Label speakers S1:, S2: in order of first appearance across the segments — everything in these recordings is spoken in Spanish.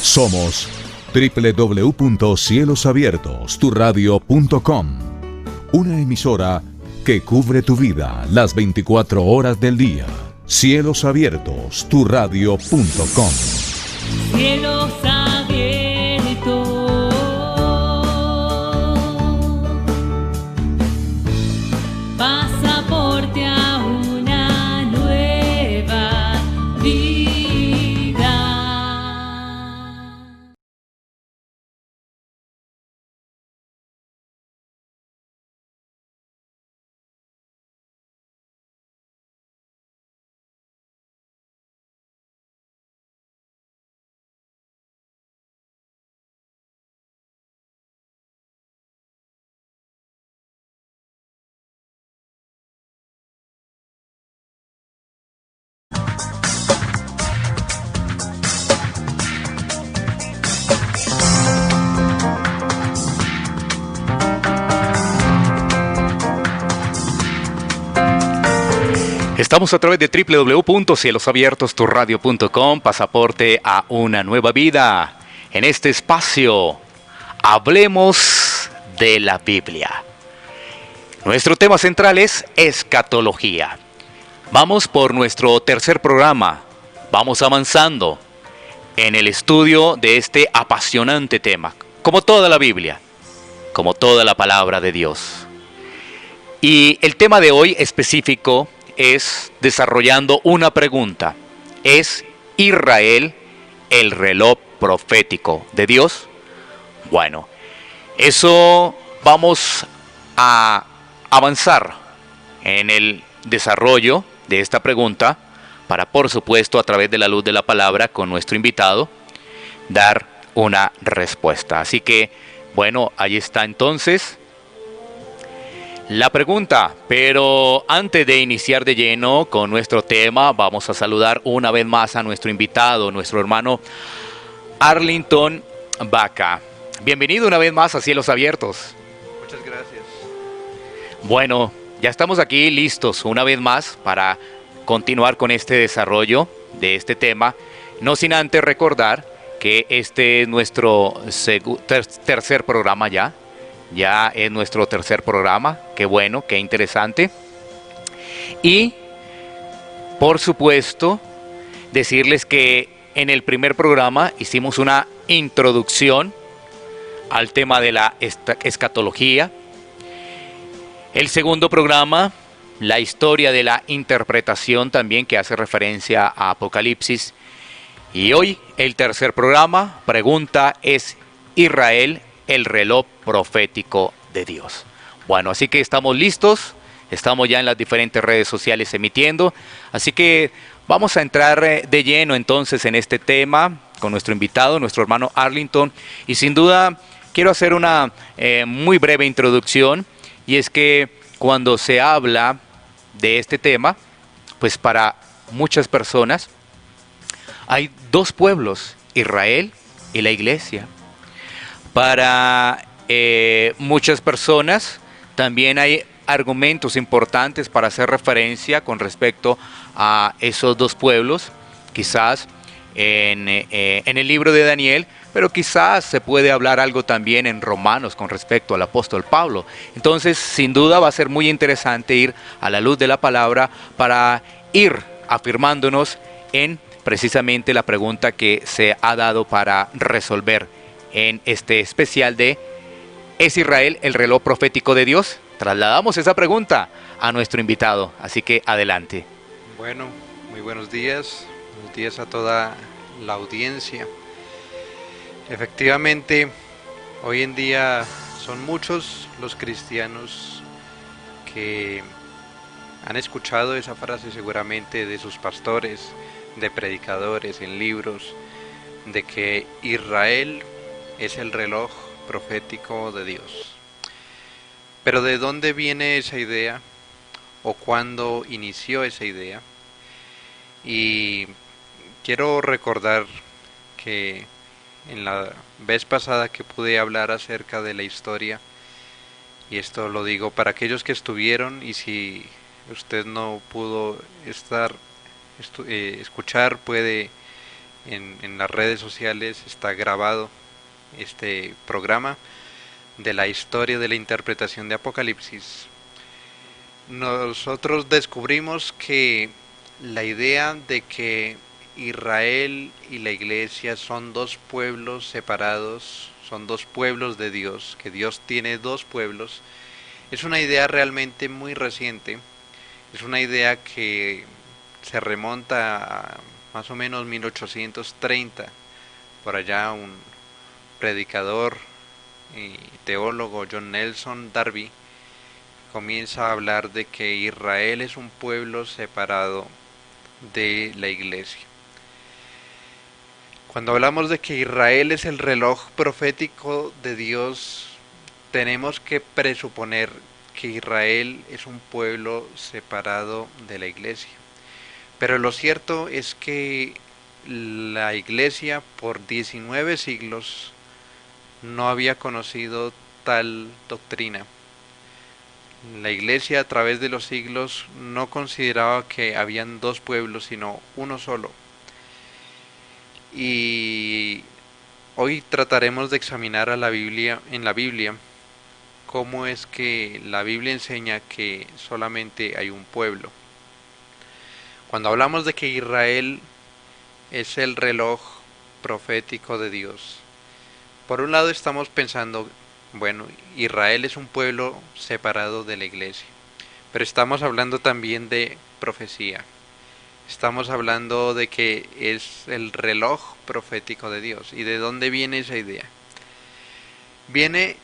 S1: Somos www.cielosabiertosturradio.com, una emisora que cubre tu vida las 24 horas del día. Cielosabiertosturradio.com.
S2: Cielos abiertos, pasaporte a una nueva vida.
S3: Estamos a través de www.cielosabiertosturradio.com, pasaporte a una nueva vida. En este espacio, hablemos de la Biblia. Nuestro tema central es escatología. Vamos por nuestro tercer programa. Vamos avanzando en el estudio de este apasionante tema, como toda la Biblia, como toda la palabra de Dios. Y el tema de hoy específico es desarrollando una pregunta. ¿Es Israel el reloj profético de Dios? Bueno, eso vamos a avanzar en el desarrollo de esta pregunta para, por supuesto, a través de la luz de la palabra con nuestro invitado, dar una respuesta. Así que, bueno, ahí está entonces la pregunta, pero antes de iniciar de lleno con nuestro tema, vamos a saludar una vez más a nuestro invitado, nuestro hermano Arlington Baca. Bienvenido una vez más a Cielos Abiertos.
S4: Muchas gracias.
S3: Bueno, ya estamos aquí listos una vez más para continuar con este desarrollo de este tema, no sin antes recordar que este es nuestro tercer programa ya. Ya es nuestro tercer programa, qué bueno, qué interesante. Y, por supuesto, decirles que en el primer programa hicimos una introducción al tema de la escatología. El segundo programa, la historia de la interpretación también, que hace referencia a Apocalipsis. Y hoy, el tercer programa, pregunta es Israel, el reloj profético de Dios. Bueno, así que estamos listos, estamos ya en las diferentes redes sociales emitiendo, así que vamos a entrar de lleno entonces en este tema con nuestro invitado, nuestro hermano Arlington, y sin duda quiero hacer una muy breve introducción, y es que cuando se habla de este tema, pues para muchas personas hay dos pueblos, Israel y la iglesia. Para muchas personas también hay argumentos importantes para hacer referencia con respecto a esos dos pueblos, quizás en el libro de Daniel, pero quizás se puede hablar algo también en Romanos con respecto al apóstol Pablo. Entonces, sin duda va a ser muy interesante ir a la luz de la palabra para ir afirmándonos en precisamente la pregunta que se ha dado para resolver en este especial de ¿es Israel el reloj profético de Dios? Trasladamos esa pregunta a nuestro invitado, así que adelante.
S4: Bueno, muy buenos días a toda la audiencia. Efectivamente, hoy en día son muchos los cristianos que han escuchado esa frase seguramente de sus pastores, de predicadores, en libros, de que Israel es el reloj profético de Dios. Pero ¿de dónde viene esa idea? ¿O cuándo inició esa idea? Y quiero recordar que en la vez pasada que pude hablar acerca de la historia, y esto lo digo para aquellos que estuvieron, y si usted no pudo escuchar, puede en las redes sociales está grabado este programa de la historia de la interpretación de Apocalipsis. Nosotros descubrimos que la idea de que Israel y la iglesia son dos pueblos separados, son dos pueblos de Dios, que Dios tiene dos pueblos, es una idea realmente muy reciente. Es una idea que se remonta a más o menos 1830. Por allá un predicador y teólogo, John Nelson Darby, comienza a hablar de que Israel es un pueblo separado de la iglesia. Cuando hablamos de que Israel es el reloj profético de Dios, tenemos que presuponer que Israel es un pueblo separado de la iglesia. Pero lo cierto es que la iglesia por 19 siglos no había conocido tal doctrina. La iglesia a través de los siglos no consideraba que habían dos pueblos, sino uno solo. Y hoy trataremos de examinar a la Biblia, en la Biblia, cómo es que la Biblia enseña que solamente hay un pueblo. Cuando hablamos de que Israel es el reloj profético de Dios, por un lado estamos pensando, bueno, Israel es un pueblo separado de la iglesia, pero estamos hablando también de profecía. Estamos hablando de que es el reloj profético de Dios. ¿Y de dónde viene esa idea? Viene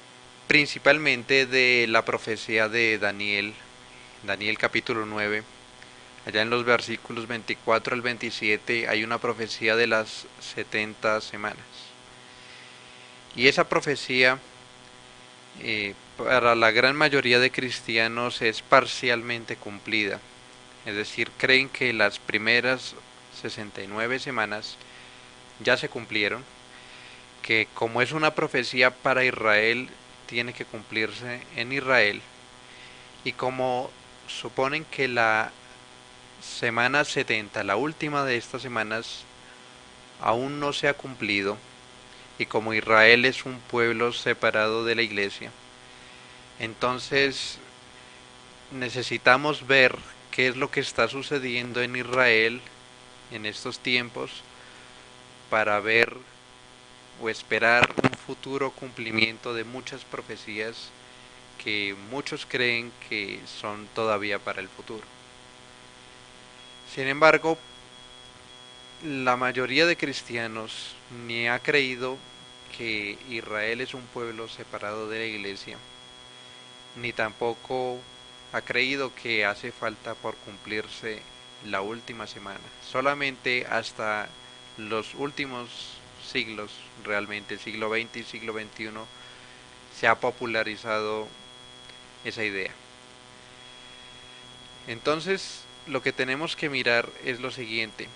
S4: principalmente de la profecía de Daniel, Daniel capítulo 9. Allá en los versículos 24 al 27 hay una profecía de las 70 semanas. Y esa profecía para la gran mayoría de cristianos es parcialmente cumplida. Es decir, creen que las primeras 69 semanas ya se cumplieron, que como es una profecía para Israel, tiene que cumplirse en Israel, y como suponen que la semana 70, la última de estas semanas, aún no se ha cumplido, y como Israel es un pueblo separado de la iglesia, entonces necesitamos ver qué es lo que está sucediendo en Israel en estos tiempos para ver o esperar un futuro cumplimiento de muchas profecías que muchos creen que son todavía para el futuro. Sin embargo, la mayoría de cristianos ni ha creído que Israel es un pueblo separado de la iglesia, ni tampoco ha creído que hace falta por cumplirse la última semana. Solamente hasta los últimos siglos, realmente el siglo XX y siglo XXI, se ha popularizado esa idea. Entonces, lo que tenemos que mirar es lo siguiente: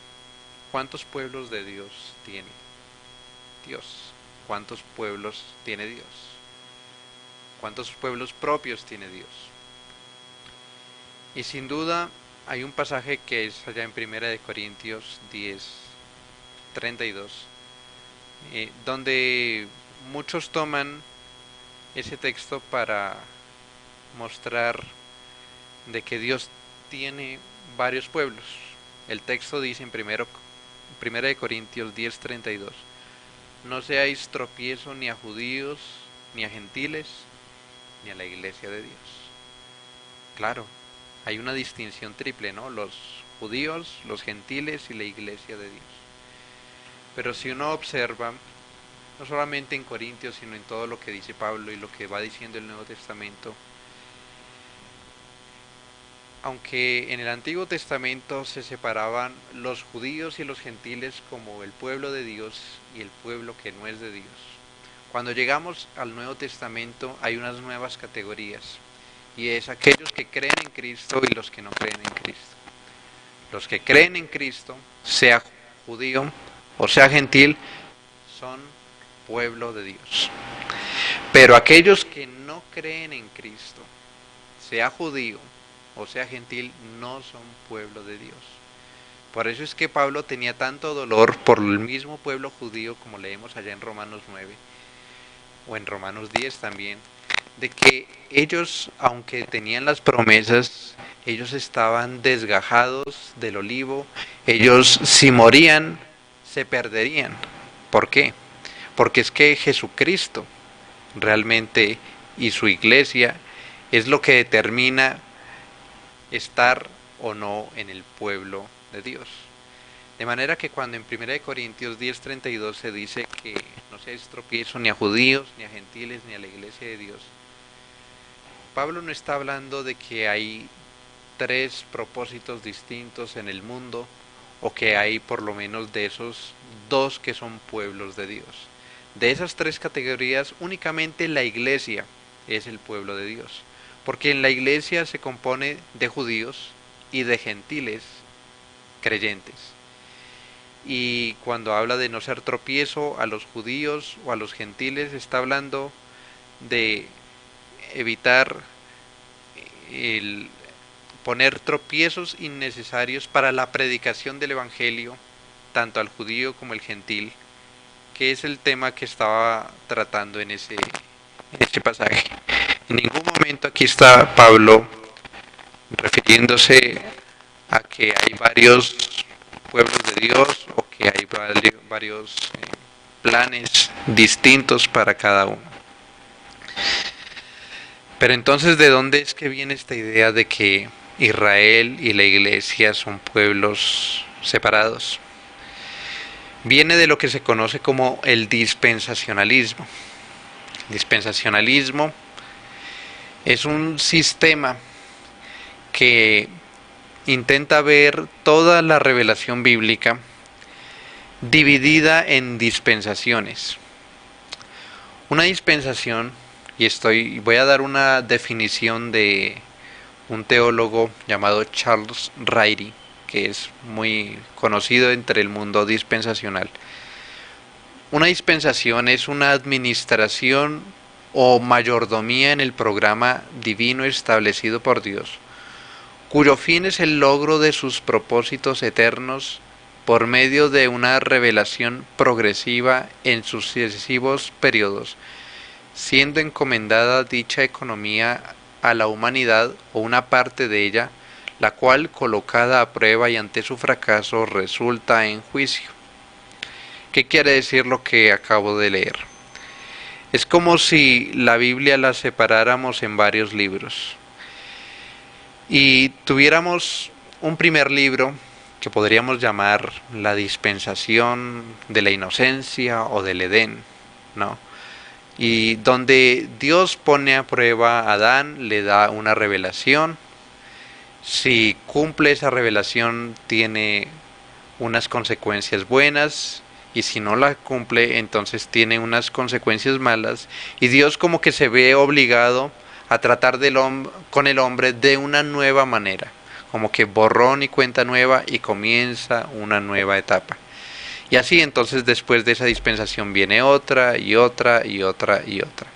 S4: ¿cuántos pueblos de Dios tiene Dios? ¿Cuántos pueblos tiene Dios? ¿Cuántos pueblos propios tiene Dios? Y sin duda hay un pasaje que es allá en 1 Corintios 10:32, donde muchos toman ese texto para mostrar de que Dios tiene varios pueblos. El texto dice en 1 Corintios 10:32, no seáis tropiezo ni a judíos, ni a gentiles, ni a la iglesia de Dios. Claro, hay una distinción triple, ¿no? Los judíos, los gentiles y la iglesia de Dios. Pero si uno observa, no solamente en Corintios, sino en todo lo que dice Pablo y lo que va diciendo el Nuevo Testamento, aunque en el Antiguo Testamento se separaban los judíos y los gentiles como el pueblo de Dios y el pueblo que no es de Dios, cuando llegamos al Nuevo Testamento hay unas nuevas categorías, y es aquellos que creen en Cristo y los que no creen en Cristo. Los que creen en Cristo, sea judío o sea gentil, son pueblo de Dios. Pero aquellos que no creen en Cristo, sea judío o sea gentil, no son pueblo de Dios. Por eso es que Pablo tenía tanto dolor por el mismo pueblo judío, como leemos allá en Romanos 9 o en Romanos 10 también, de que ellos, aunque tenían las promesas, ellos estaban desgajados del olivo, ellos si morían, se perderían. ¿Por qué? Porque es que Jesucristo realmente y su iglesia es lo que determina estar o no en el pueblo de Dios. De manera que cuando en 1 Corintios 10:32 se dice que no se tropiezo ni a judíos, ni a gentiles, ni a la iglesia de Dios, Pablo no está hablando de que hay 3 propósitos distintos en el mundo, o que hay por lo menos de esos 2 que son pueblos de Dios. De esas 3 categorías, únicamente la iglesia es el pueblo de Dios, porque en la iglesia se compone de judíos y de gentiles creyentes. Y cuando habla de no ser tropiezo a los judíos o a los gentiles, está hablando de evitar el poner tropiezos innecesarios para la predicación del evangelio, tanto al judío como al gentil, que es el tema que estaba tratando en ese pasaje. En ningún momento aquí está Pablo refiriéndose a que hay varios pueblos de Dios o que hay varios planes distintos para cada uno. Pero entonces, ¿de dónde es que viene esta idea de que Israel y la iglesia son pueblos separados? Viene de lo que se conoce como el dispensacionalismo. El dispensacionalismo es un sistema que intenta ver toda la revelación bíblica dividida en dispensaciones. Una dispensación, y voy a dar una definición de un teólogo llamado Charles Ryrie, que es muy conocido entre el mundo dispensacional. Una dispensación es una administración o mayordomía en el programa divino establecido por Dios, cuyo fin es el logro de sus propósitos eternos por medio de una revelación progresiva en sucesivos periodos, siendo encomendada dicha economía a la humanidad o una parte de ella, la cual, colocada a prueba y ante su fracaso, resulta en juicio. ¿Qué quiere decir lo que acabo de leer? Es como si la Biblia la separáramos en varios libros y tuviéramos un primer libro que podríamos llamar la dispensación de la inocencia o del Edén, ¿no? Y donde Dios pone a prueba a Adán, le da una revelación. Si cumple esa revelación, tiene unas consecuencias buenas, y si no la cumple, entonces tiene unas consecuencias malas, y Dios como que se ve obligado a tratar con el hombre de una nueva manera, como que borrón y cuenta nueva, y comienza una nueva etapa. Y así entonces después de esa dispensación viene otra y otra y otra y otra.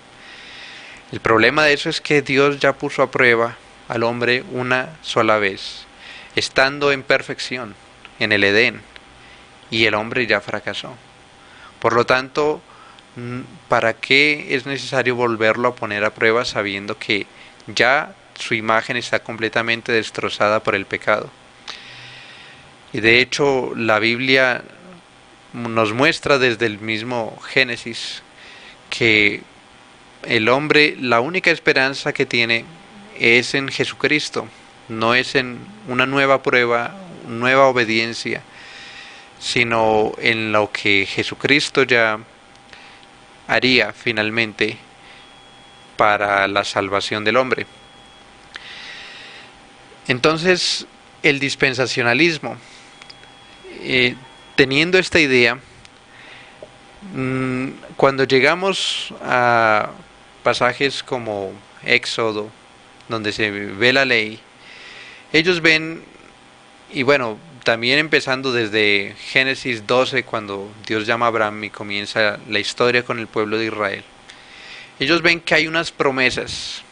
S4: El problema de eso es que Dios ya puso a prueba al hombre una sola vez, estando en perfección en el Edén, y el hombre ya fracasó. Por lo tanto, ¿para qué es necesario volverlo a poner a prueba sabiendo que ya su imagen está completamente destrozada por el pecado? Y de hecho la Biblia nos muestra desde el mismo Génesis que el hombre, la única esperanza que tiene es en Jesucristo, no es en una nueva prueba, nueva obediencia, sino en lo que Jesucristo ya haría finalmente para la salvación del hombre. Entonces, el dispensacionalismo, teniendo esta idea, cuando llegamos a pasajes como Éxodo, donde se ve la ley, ellos ven, y bueno, también empezando desde Génesis 12, cuando Dios llama a Abraham y comienza la historia con el pueblo de Israel, ellos ven que hay unas promesas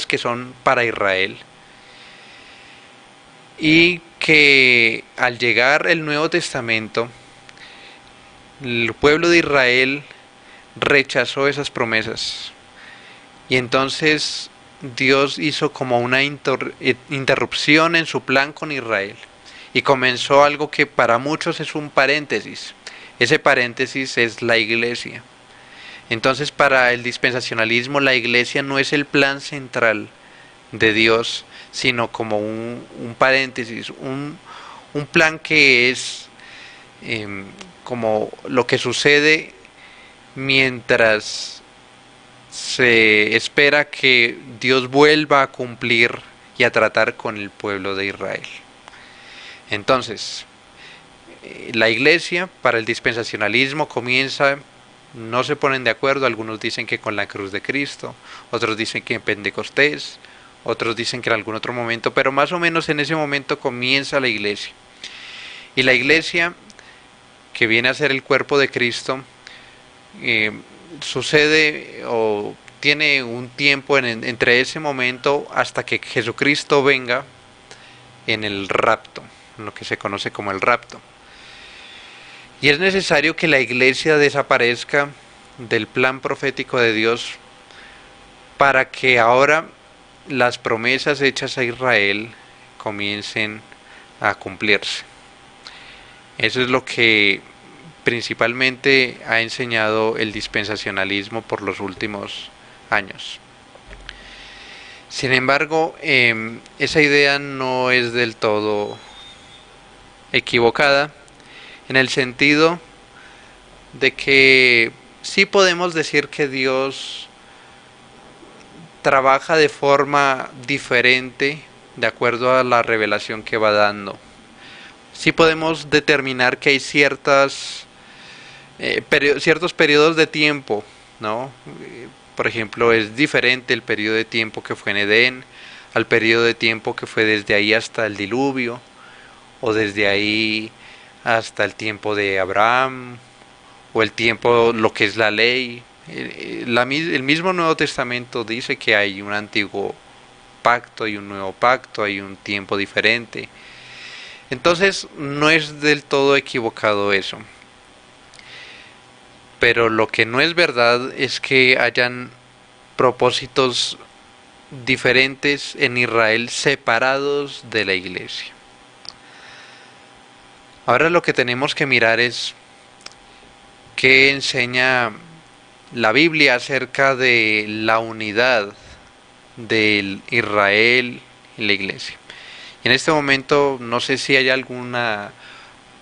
S4: que son para Israel, y que al llegar el Nuevo Testamento, el pueblo de Israel rechazó esas promesas. Y entonces Dios hizo como una interrupción en su plan con Israel. Y comenzó algo que para muchos es un paréntesis. Ese paréntesis es la iglesia. Entonces para el dispensacionalismo la iglesia no es el plan central de Dios, sino como un paréntesis, un plan que es como lo que sucede mientras se espera que Dios vuelva a cumplir y a tratar con el pueblo de Israel. Entonces, la iglesia para el dispensacionalismo comienza, no se ponen de acuerdo, algunos dicen que con la cruz de Cristo, otros dicen que en Pentecostés, otros dicen que en algún otro momento, pero más o menos en ese momento comienza la iglesia. Y la iglesia, que viene a ser el cuerpo de Cristo, sucede o tiene un tiempo entre ese momento hasta que Jesucristo venga en el rapto, lo que se conoce como el rapto. Y es necesario que la iglesia desaparezca del plan profético de Dios para que ahora las promesas hechas a Israel comiencen a cumplirse. Eso es lo que principalmente ha enseñado el dispensacionalismo por los últimos años. Sin embargo, esa idea no es del todo equivocada, en el sentido de que sí podemos decir que Dios trabaja de forma diferente de acuerdo a la revelación que va dando. Sí podemos determinar que hay ciertos periodos de tiempo, ¿no? Por ejemplo, es diferente el periodo de tiempo que fue en Edén al periodo de tiempo que fue desde ahí hasta el diluvio, o desde ahí hasta el tiempo de Abraham, o el tiempo, lo que es la ley. El mismo Nuevo Testamento dice que hay un antiguo pacto y un nuevo pacto, hay un tiempo diferente. Entonces no es del todo equivocado eso. Pero lo que no es verdad es que hayan propósitos diferentes en Israel separados de la iglesia. Ahora lo que tenemos que mirar es qué enseña la Biblia acerca de la unidad de Israel y la iglesia. Y en este momento no sé si hay alguna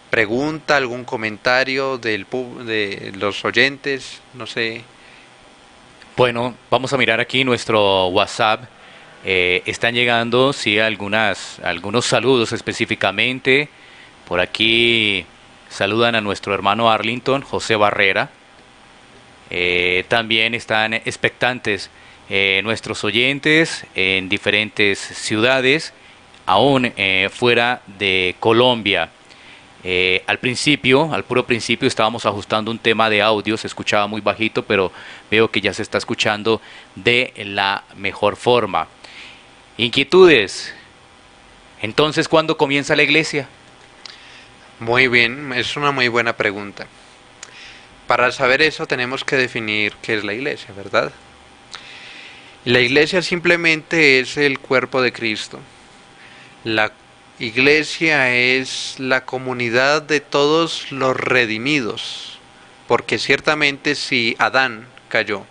S4: pregunta, algún comentario de los oyentes, no sé.
S3: Bueno, vamos a mirar aquí nuestro WhatsApp. Están llegando, sí, algunos saludos específicamente. Por aquí saludan a nuestro hermano Arlington, José Barrera. También están expectantes nuestros oyentes en diferentes ciudades, aún fuera de Colombia. Al puro principio estábamos ajustando un tema de audio, se escuchaba muy bajito, pero veo que ya se está escuchando de la mejor forma. Inquietudes. Entonces, ¿cuándo comienza la iglesia?
S4: Muy bien, es una muy buena pregunta. Para saber eso tenemos que definir qué es la iglesia, ¿verdad? La iglesia simplemente es el cuerpo de Cristo. La iglesia es la comunidad de todos los redimidos, porque ciertamente si Adán cayó,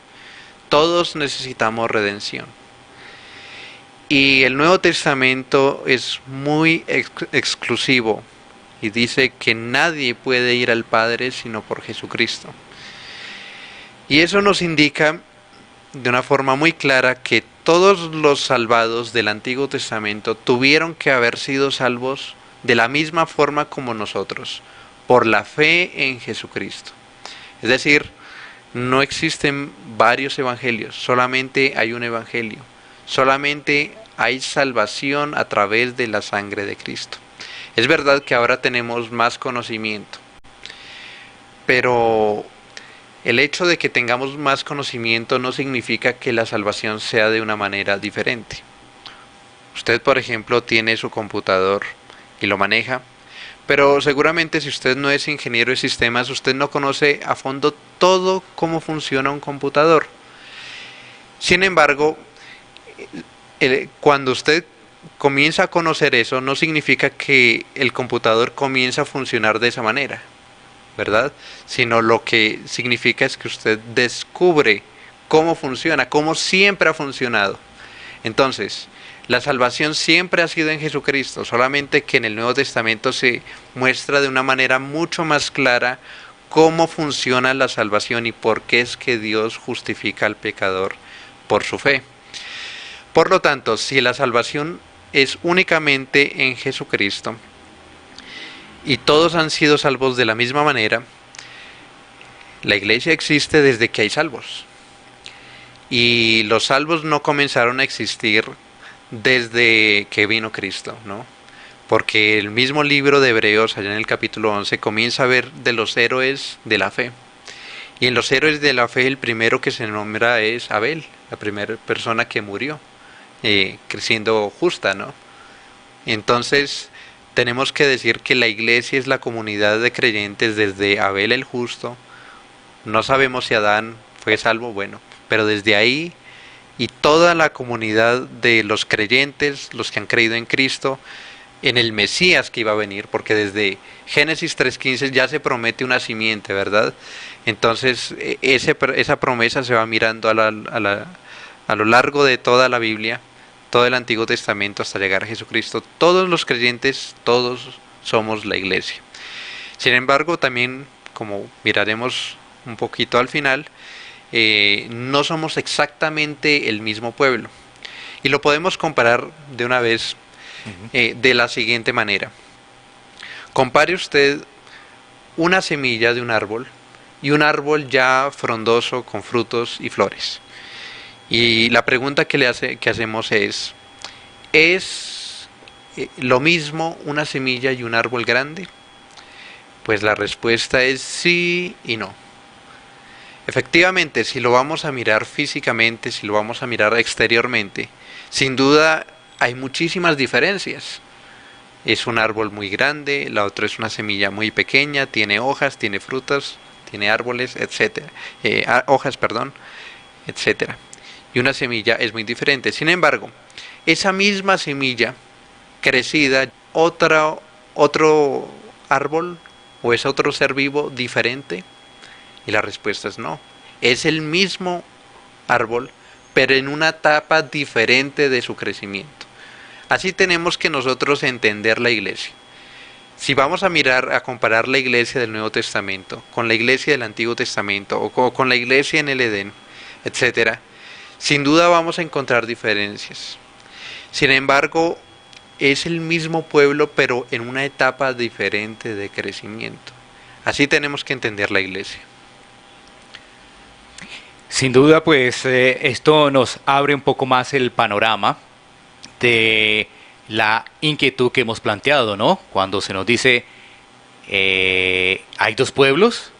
S4: todos necesitamos redención. Y el Nuevo Testamento es muy exclusivo y dice que nadie puede ir al Padre sino por Jesucristo. Y eso nos indica de una forma muy clara que todos los salvados del Antiguo Testamento tuvieron que haber sido salvos de la misma forma como nosotros, por la fe en Jesucristo. Es decir, no existen varios evangelios, solamente hay un evangelio, solamente hay salvación a través de la sangre de Cristo. Es verdad que ahora tenemos más conocimiento, pero el hecho de que tengamos más conocimiento no significa que la salvación sea de una manera diferente. Usted, por ejemplo, tiene su computador y lo maneja. Pero seguramente si usted no es ingeniero de sistemas, usted no conoce a fondo todo cómo funciona un computador. Sin embargo, cuando usted comienza a conocer eso, no significa que el computador comienza a funcionar de esa manera, ¿verdad? Sino lo que significa es que usted descubre cómo funciona, cómo siempre ha funcionado. Entonces, la salvación siempre ha sido en Jesucristo, solamente que en el Nuevo Testamento se muestra de una manera mucho más clara cómo funciona la salvación y por qué es que Dios justifica al pecador por su fe. Por lo tanto, si la salvación es únicamente en Jesucristo y todos han sido salvos de la misma manera, la iglesia existe desde que hay salvos. Y los salvos no comenzaron a existir desde que vino Cristo, ¿no? Porque el mismo libro de Hebreos, allá en el capítulo 11, comienza a ver de los héroes de la fe. Y en los héroes de la fe, el primero que se nombra es Abel, la primera persona que murió, siendo justa, ¿no? Entonces, tenemos que decir que la iglesia es la comunidad de creyentes desde Abel el justo. No sabemos si Adán fue salvo, bueno, pero desde ahí y toda la comunidad de los creyentes, los que han creído en Cristo, en el Mesías que iba a venir, porque desde Génesis 3:15 ya se promete una simiente, ¿verdad? Entonces esa promesa se va mirando a lo largo de toda la Biblia, todo el Antiguo Testamento hasta llegar a Jesucristo. Todos los creyentes, todos somos la iglesia. Sin embargo, también, como miraremos un poquito al final, no somos exactamente el mismo pueblo. Y lo podemos comparar de una vez de la siguiente manera. Compare usted una semilla de un árbol y un árbol ya frondoso con frutos y flores. Y la pregunta que hacemos ¿es lo mismo una semilla y un árbol grande? Pues la respuesta es sí y no. Efectivamente, si lo vamos a mirar físicamente, si lo vamos a mirar exteriormente, sin duda hay muchísimas diferencias. Es un árbol muy grande, la otra es una semilla muy pequeña, tiene hojas, tiene frutas, tiene árboles, etcétera, hojas, perdón, etcétera. Y una semilla es muy diferente. Sin embargo, esa misma semilla crecida, otro árbol o es otro ser vivo diferente. Y la respuesta es no. Es el mismo árbol, pero en una etapa diferente de su crecimiento. Así tenemos que nosotros entender la iglesia. Si vamos a comparar la iglesia del Nuevo Testamento con la iglesia del Antiguo Testamento o con la iglesia en el Edén, etcétera, sin duda vamos a encontrar diferencias. Sin embargo, es el mismo pueblo, pero en una etapa diferente de crecimiento. Así tenemos que entender la iglesia.
S3: Sin duda, pues esto nos abre un poco más el panorama de la inquietud que hemos planteado, ¿no? Cuando se nos dice, ¿hay dos pueblos?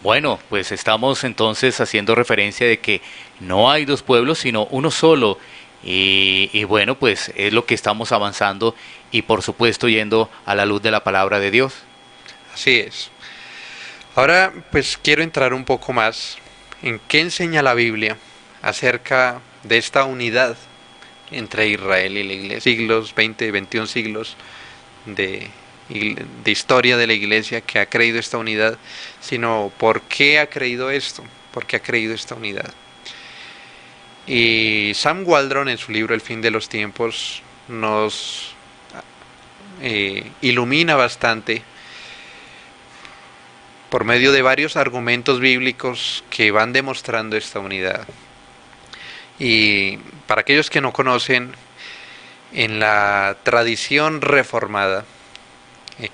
S3: Bueno, pues estamos entonces haciendo referencia de que no hay dos pueblos, sino uno solo. Y bueno, pues es lo que estamos avanzando y por supuesto yendo a la luz de la palabra de Dios.
S4: Así es. Ahora, pues quiero entrar un poco más en qué enseña la Biblia acerca de esta unidad entre Israel y la iglesia. Siglos, 20, 21 siglos de historia de la iglesia que ha creído esta unidad, sino por qué ha creído esto, por qué ha creído esta unidad. Y Sam Waldron en su libro El fin de los tiempos nos ilumina bastante por medio de varios argumentos bíblicos que van demostrando esta unidad. Y para aquellos que no conocen, en la tradición reformada,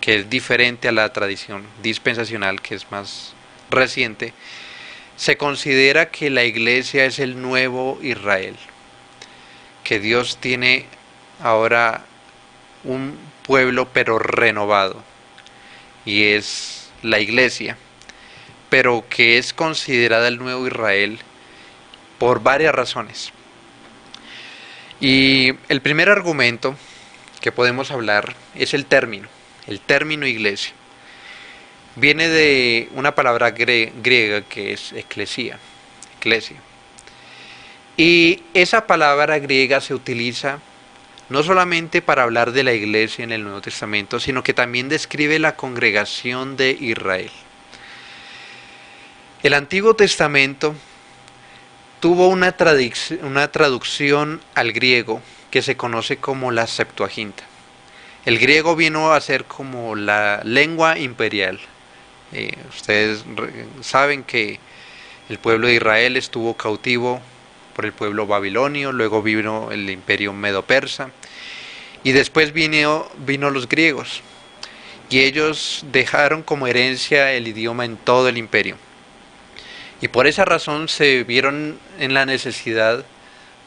S4: que es diferente a la tradición dispensacional, que es más reciente, se considera que la iglesia es el nuevo Israel, que Dios tiene ahora un pueblo pero renovado, y es la iglesia, pero que es considerada el nuevo Israel por varias razones. Y el primer argumento que podemos hablar es el término iglesia. Viene de una palabra griega que es eclesia. Y esa palabra griega se utiliza no solamente para hablar de la iglesia en el Nuevo Testamento, sino que también describe la congregación de Israel. El Antiguo Testamento tuvo una traducción al griego que se conoce como la Septuaginta. El griego vino a ser como la lengua imperial. Ustedes saben que el pueblo de Israel estuvo cautivo por el pueblo babilonio, luego vino el imperio medo-persa y después vino los griegos, y ellos dejaron como herencia el idioma en todo el imperio. Y por esa razón se vieron en la necesidad,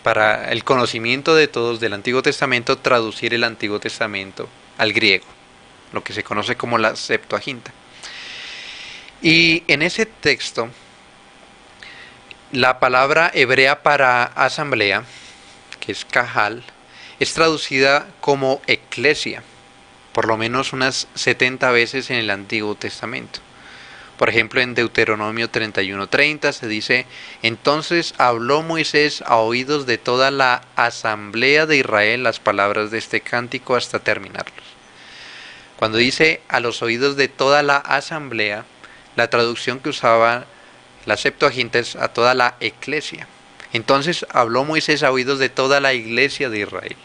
S4: para el conocimiento de todos del Antiguo Testamento, traducir el Antiguo Testamento al griego, lo que se conoce como la Septuaginta. Y en ese texto, la palabra hebrea para asamblea, que es kahal, es traducida como eclesia, por lo menos unas 70 veces en el Antiguo Testamento. Por ejemplo, en Deuteronomio 31:30 se dice: entonces habló Moisés a oídos de toda la asamblea de Israel las palabras de este cántico hasta terminarlos. Cuando dice a los oídos de toda la asamblea, la traducción que usaba la Septuaginta es a toda la eclesia. Entonces habló Moisés a oídos de toda la iglesia de Israel,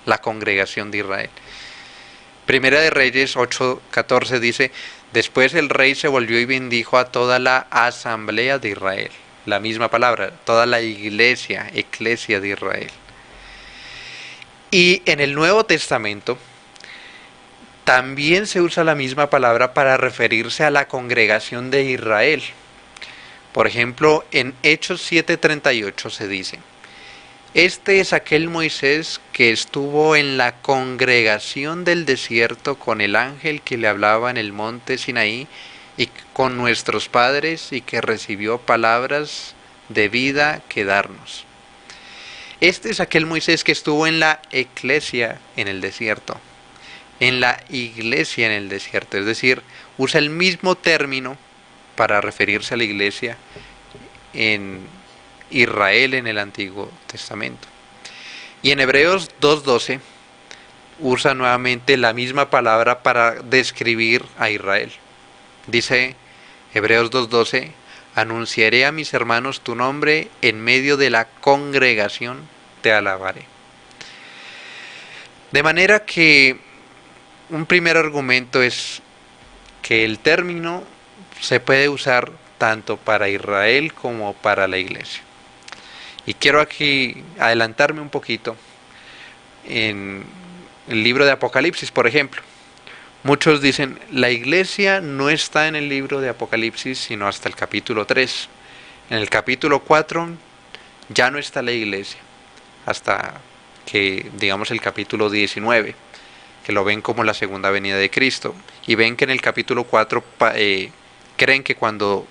S4: la congregación de Israel. Primera de Reyes 8:14 dice: después el rey se volvió y bendijo a toda la asamblea de Israel. La misma palabra, toda la iglesia, eclesia de Israel. Y en el Nuevo Testamento también se usa la misma palabra para referirse a la congregación de Israel. Por ejemplo, en Hechos 7:38 se dice: este es aquel Moisés que estuvo en la congregación del desierto con el ángel que le hablaba en el monte Sinaí y con nuestros padres, y que recibió palabras de vida que darnos. Este es aquel Moisés que estuvo en la eclesia en el desierto, en la iglesia en el desierto, es decir, usa el mismo término para referirse a la iglesia en Israel en el Antiguo Testamento. Y en Hebreos 2:12 usa nuevamente la misma palabra para describir a Israel. Dice Hebreos 2:12: anunciaré a mis hermanos tu nombre, en medio de la congregación te alabaré. De manera que un primer argumento es que el término se puede usar tanto para Israel como para la iglesia. Y quiero aquí adelantarme un poquito en el libro de Apocalipsis, por ejemplo. Muchos dicen: la iglesia no está en el libro de Apocalipsis sino hasta el capítulo 3. En el capítulo 4 ya no está la iglesia, hasta que, digamos, el capítulo 19, que lo ven como la segunda venida de Cristo. Y ven que en el capítulo 4 creen que cuando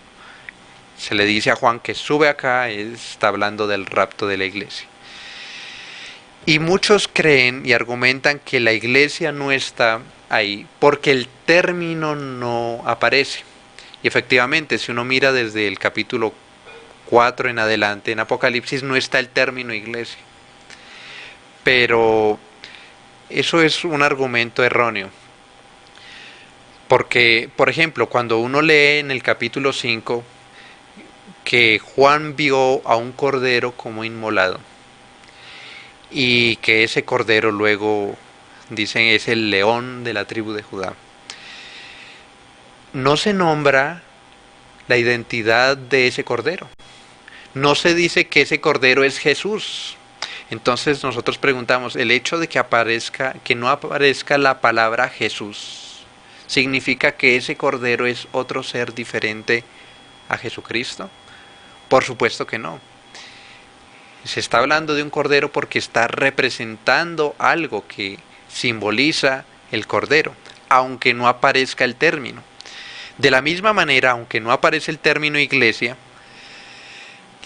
S4: se le dice a Juan que sube acá, está hablando del rapto de la iglesia. Y muchos creen y argumentan que la iglesia no está ahí porque el término no aparece. Y efectivamente, si uno mira desde el capítulo 4 en adelante en Apocalipsis, no está el término iglesia. Pero eso es un argumento erróneo. Porque, por ejemplo, cuando uno lee en el capítulo 5 que Juan vio a un cordero como inmolado, y que ese cordero luego, dicen, es el león de la tribu de Judá, no se nombra la identidad de ese cordero. No se dice que ese cordero es Jesús. Entonces nosotros preguntamos, ¿el hecho de que no aparezca la palabra Jesús significa que ese cordero es otro ser diferente a Jesucristo? Por supuesto que no. Se está hablando de un cordero porque está representando algo que simboliza el cordero, aunque no aparezca el término. De la misma manera, aunque no aparece el término iglesia,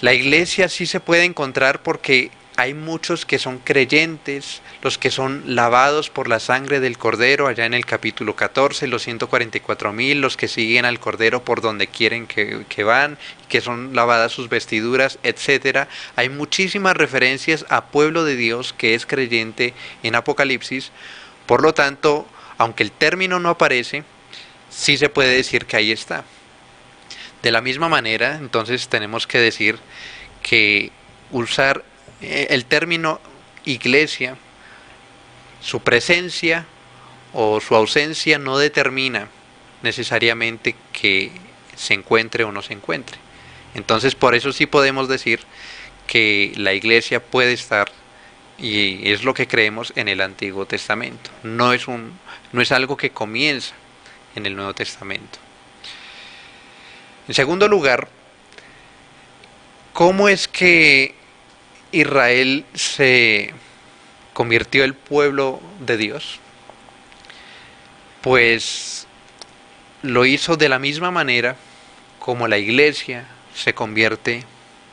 S4: la iglesia sí se puede encontrar porque hay muchos que son creyentes, los que son lavados por la sangre del Cordero, allá en el capítulo 14, los 144.000, los que siguen al Cordero por donde quieren que van, que son lavadas sus vestiduras, etcétera. Hay muchísimas referencias a pueblo de Dios que es creyente en Apocalipsis. Por lo tanto, aunque el término no aparece, sí se puede decir que ahí está. De la misma manera, entonces tenemos que decir que usar el término iglesia, su presencia o su ausencia no determina necesariamente que se encuentre o no se encuentre. Entonces, por eso sí podemos decir que la iglesia puede estar, y es lo que creemos, en el Antiguo Testamento. No es algo que comienza en el Nuevo Testamento. En segundo lugar, ¿cómo es que Israel se convirtió en el pueblo de Dios? Pues lo hizo de la misma manera como la iglesia se convierte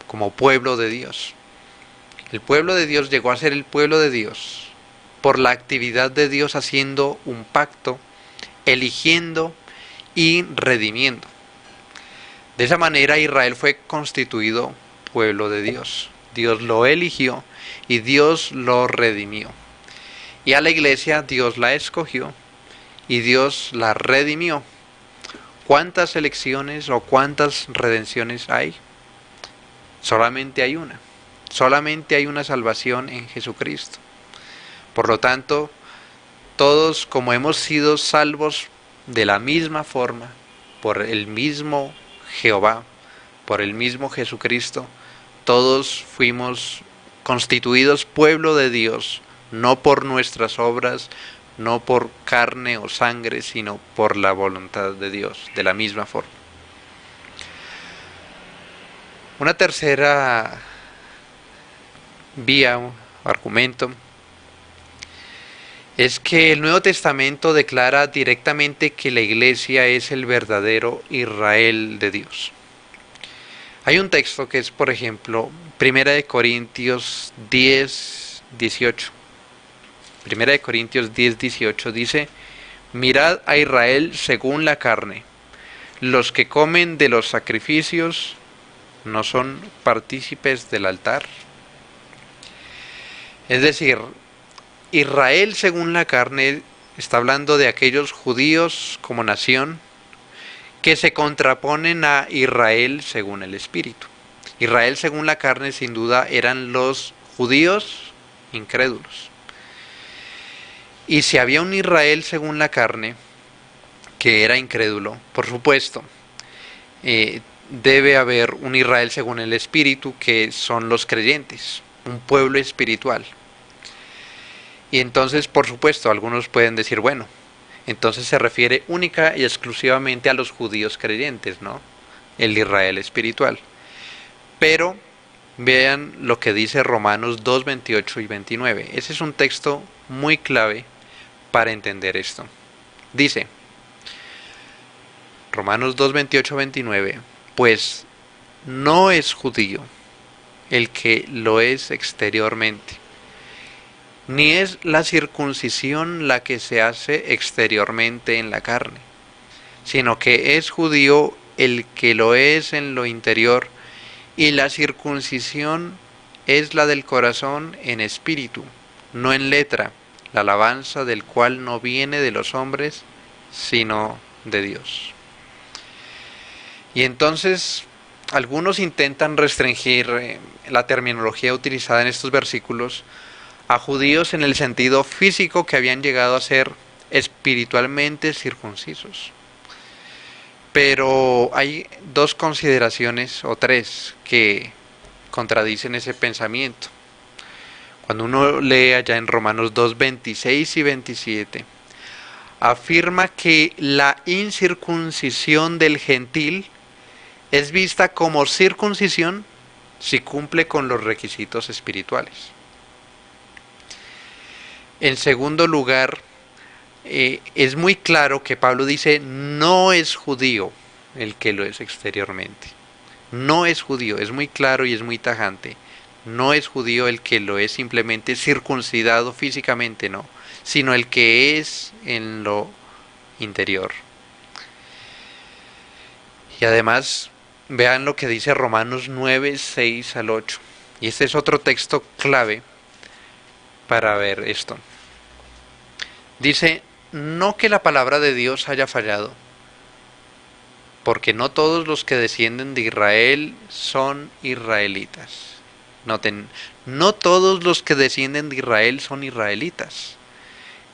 S4: como pueblo de Dios. El pueblo de Dios llegó a ser el pueblo de Dios por la actividad de Dios haciendo un pacto, eligiendo y redimiendo. De esa manera Israel fue constituido pueblo de Dios. Dios lo eligió y Dios lo redimió. Y a la iglesia Dios la escogió y Dios la redimió. ¿Cuántas elecciones o cuántas redenciones hay? Solamente hay una. Solamente hay una salvación en Jesucristo. Por lo tanto, todos, como hemos sido salvos de la misma forma, por el mismo Jehová, por el mismo Jesucristo, todos fuimos constituidos pueblo de Dios, no por nuestras obras, no por carne o sangre, sino por la voluntad de Dios, de la misma forma. Una tercera vía o argumento es que el Nuevo Testamento declara directamente que la iglesia es el verdadero Israel de Dios. Hay un texto que es, por ejemplo, 1 Corintios 10, 18. 1 Corintios 10, 18 dice: mirad a Israel según la carne. Los que comen de los sacrificios no son partícipes del altar. Es decir, Israel según la carne está hablando de aquellos judíos como nación que se contraponen a Israel según el Espíritu. Israel según la carne sin duda eran los judíos incrédulos. Y si había un Israel según la carne que era incrédulo, por supuesto, debe haber un Israel según el Espíritu que son los creyentes, un pueblo espiritual. Y entonces, por supuesto, algunos pueden decir, bueno, entonces se refiere única y exclusivamente a los judíos creyentes, ¿no? El Israel espiritual. Pero vean lo que dice Romanos 2, 28 y 29. Ese es un texto muy clave para entender esto. Dice, Romanos 2, 28, 29, pues no es judío el que lo es exteriormente, ni es la circuncisión la que se hace exteriormente en la carne, sino que es judío el que lo es en lo interior, y la circuncisión es la del corazón en espíritu, no en letra, la alabanza del cual no viene de los hombres, sino de Dios. Y entonces algunos intentan restringir la terminología utilizada en estos versículos a judíos en el sentido físico que habían llegado a ser espiritualmente circuncisos. Pero hay dos consideraciones o tres que contradicen ese pensamiento. Cuando uno lee allá en Romanos 2, 26 y 27, afirma que la incircuncisión del gentil es vista como circuncisión si cumple con los requisitos espirituales. En segundo lugar, es muy claro que Pablo dice, no es judío el que lo es exteriormente. No es judío, es muy claro y es muy tajante. No es judío el que lo es simplemente circuncidado físicamente, no, sino el que es en lo interior. Y además, vean lo que dice Romanos 9, 6 al 8. Y este es otro texto clave para ver esto. Dice, no que la palabra de Dios haya fallado, porque no todos los que descienden de Israel son israelitas. Noten, no todos los que descienden de Israel son israelitas.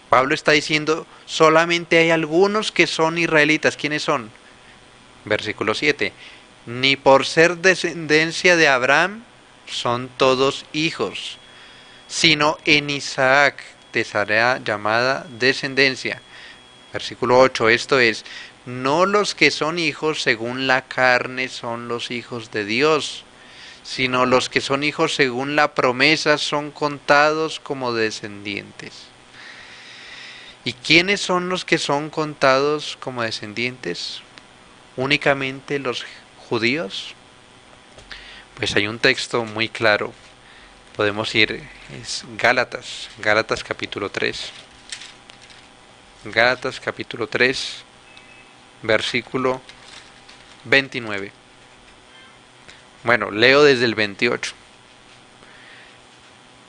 S4: Pablo está diciendo, solamente hay algunos que son israelitas. ¿Quiénes son? Versículo 7. Ni por ser descendencia de Abraham son todos hijos, sino en Isaac te será llamada descendencia. Versículo 8. Esto es, no los que son hijos según la carne son los hijos de Dios, sino los que son hijos según la promesa son contados como descendientes. ¿Y quiénes son los que son contados como descendientes? ¿Únicamente los judíos? Pues hay un texto muy claro. Podemos ir, es Gálatas capítulo 3. Gálatas capítulo 3, versículo 29. Bueno, leo desde el 28.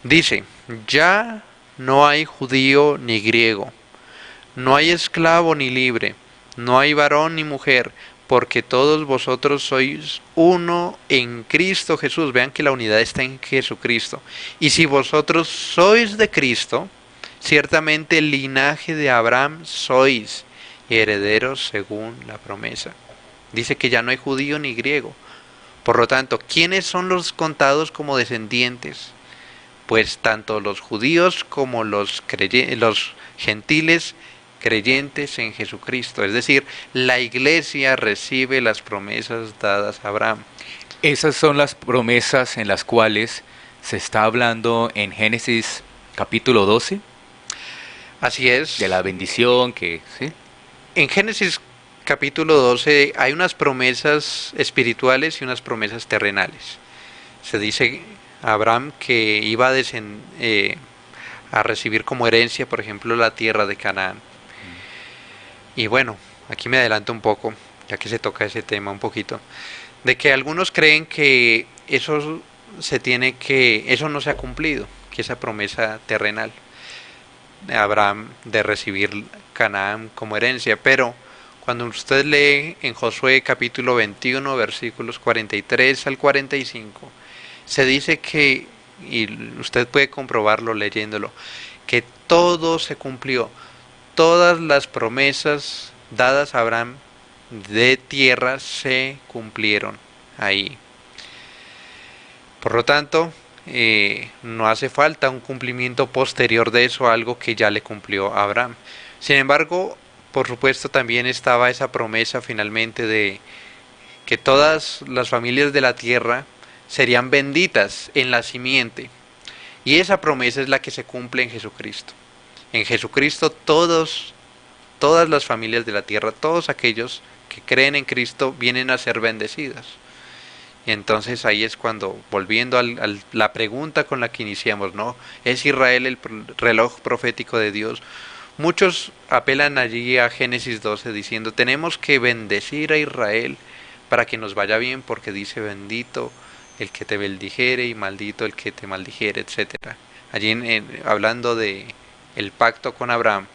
S4: Dice, ya no hay judío ni griego, no hay esclavo ni libre, no hay varón ni mujer, porque todos vosotros sois uno en Cristo Jesús. Vean que la unidad está en Jesucristo. Y si vosotros sois de Cristo, ciertamente el linaje de Abraham sois, y herederos según la promesa. Dice que ya no hay judío ni griego. Por lo tanto, ¿quiénes son los contados como descendientes? Pues tanto los judíos como los gentiles creyentes en Jesucristo. Es decir, la iglesia recibe las promesas dadas a Abraham.
S3: Esas son las promesas en las cuales se está hablando en Génesis capítulo 12.
S4: Así es.
S3: De la bendición que... ¿sí?
S4: En Génesis capítulo 12 hay unas promesas espirituales y unas promesas terrenales. Se dice a Abraham que iba a recibir como herencia, por ejemplo, la tierra de Canaán. Y bueno, aquí me adelanto un poco, ya que se toca ese tema un poquito, de que algunos creen que eso no se ha cumplido, que esa promesa terrenal de Abraham de recibir Canaán como herencia, pero cuando usted lee en Josué capítulo 21 versículos 43 al 45, se dice que, y usted puede comprobarlo leyéndolo, que todo se cumplió. Todas las promesas dadas a Abraham de tierra se cumplieron ahí. Por lo tanto, no hace falta un cumplimiento posterior de eso, algo que ya le cumplió a Abraham. Sin embargo, por supuesto, también estaba esa promesa finalmente de que todas las familias de la tierra serían benditas en la simiente. Y esa promesa es la que se cumple en Jesucristo. En Jesucristo todas las familias de la tierra, todos aquellos que creen en Cristo vienen a ser bendecidos. Y entonces ahí es cuando, volviendo a la pregunta con la que iniciamos, ¿no? ¿Es Israel el reloj profético de Dios? Muchos apelan allí a Génesis 12 diciendo, tenemos que bendecir a Israel para que nos vaya bien, porque dice, bendito el que te bendijere y maldito el que te maldijere, etc. Allí hablando de el pacto con Abraham.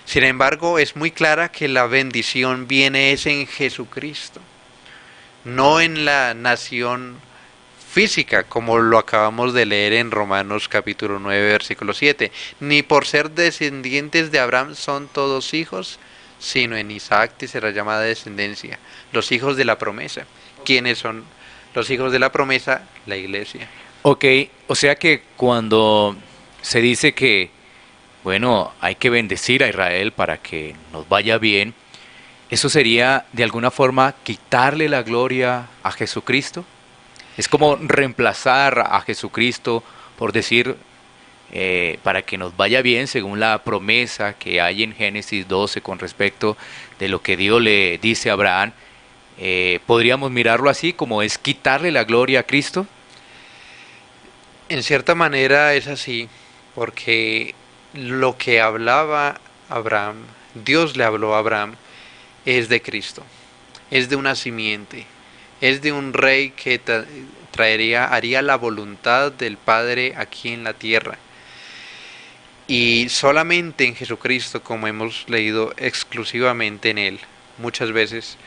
S4: Sin embargo, es muy clara que la bendición viene es en Jesucristo, no en la nación física, como lo acabamos de leer en Romanos capítulo 9, versículo 7. Ni por ser descendientes de Abraham son todos hijos, sino en Isaac te será llamada descendencia, los hijos de la promesa. ¿Quiénes son los hijos de la promesa? La iglesia.
S3: Ok, o sea que cuando se dice que, bueno, hay que bendecir a Israel para que nos vaya bien, ¿eso sería de alguna forma quitarle la gloria a Jesucristo? Es como reemplazar a Jesucristo por decir, para que nos vaya bien según la promesa que hay en Génesis 12 con respecto de lo que Dios le dice a Abraham. ¿Podríamos mirarlo así como es quitarle la gloria a Cristo?
S4: En cierta manera es así, porque lo que hablaba Abraham, Dios le habló a Abraham, es de Cristo, es de una simiente, es de un rey que haría la voluntad del Padre aquí en la tierra. Y solamente en Jesucristo, como hemos leído exclusivamente en Él, muchas veces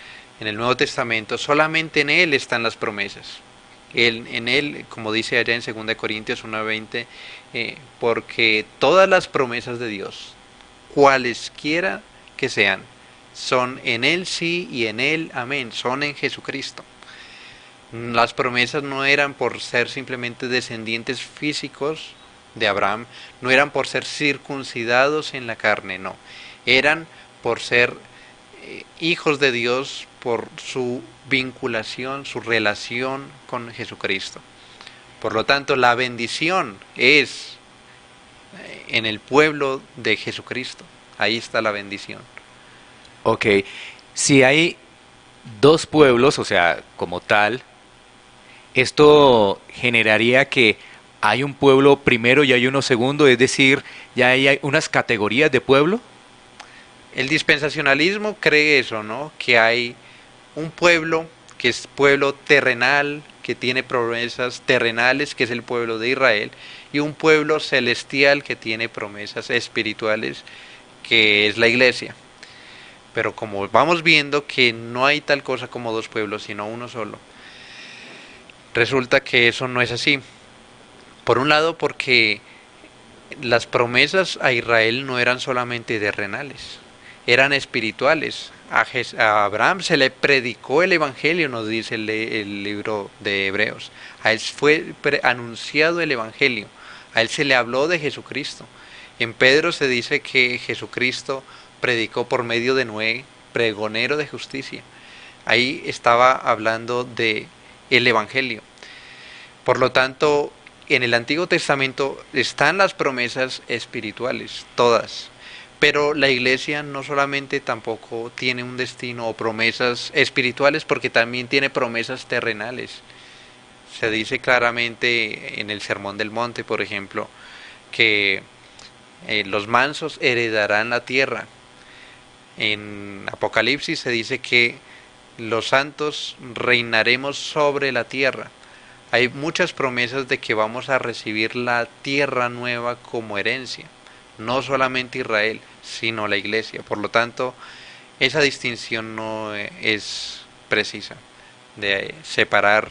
S4: en el Nuevo Testamento, solamente en Él están las promesas. En Él, como dice allá en 2 Corintios 1:20, porque todas las promesas de Dios, cualesquiera que sean, son en Él sí y en Él amén, son en Jesucristo. Las promesas no eran por ser simplemente descendientes físicos de Abraham, no eran por ser circuncidados en la carne, no, eran por ser hijos de Dios, por su vinculación, su relación con Jesucristo. Por lo tanto, la bendición es en el pueblo de Jesucristo. Ahí está la bendición.
S3: Ok, si hay dos pueblos, o sea, como tal, esto generaría que hay un pueblo primero y hay uno segundo, es decir, ya hay unas categorías de pueblo.
S4: El dispensacionalismo cree eso, ¿no? Que hay un pueblo que es pueblo terrenal, que tiene promesas terrenales, que es el pueblo de Israel, y un pueblo celestial que tiene promesas espirituales, que es la iglesia. Pero como vamos viendo que no hay tal cosa como dos pueblos, sino uno solo, resulta que eso no es así. Por un lado, porque las promesas a Israel no eran solamente terrenales, eran espirituales. A Abraham se le predicó el Evangelio, nos dice el libro de Hebreos. A él fue anunciado el Evangelio, a él se le habló de Jesucristo. En Pedro se dice que Jesucristo predicó por medio de Noé, pregonero de justicia. Ahí estaba hablando de el Evangelio. Por lo tanto, en el Antiguo Testamento están las promesas espirituales, todas. Pero la iglesia no solamente tampoco tiene un destino o promesas espirituales, porque también tiene promesas terrenales. Se dice claramente en el Sermón del Monte, por ejemplo, que los mansos heredarán la tierra. En Apocalipsis se dice que los santos reinaremos sobre la tierra. Hay muchas promesas de que vamos a recibir la tierra nueva como herencia. No solamente Israel, sino la iglesia. Por lo tanto, esa distinción no es precisa, de separar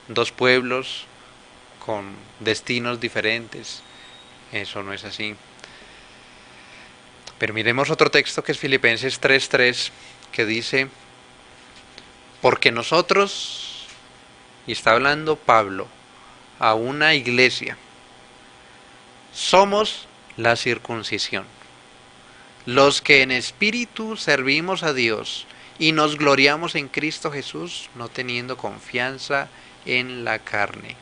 S4: dos pueblos con destinos diferentes. Eso no es así. Pero miremos otro texto que es Filipenses 3:3, que dice, porque nosotros, y está hablando Pablo a una iglesia, somos la circuncisión, los que en espíritu servimos a Dios y nos gloriamos en Cristo Jesús, no teniendo confianza en la carne.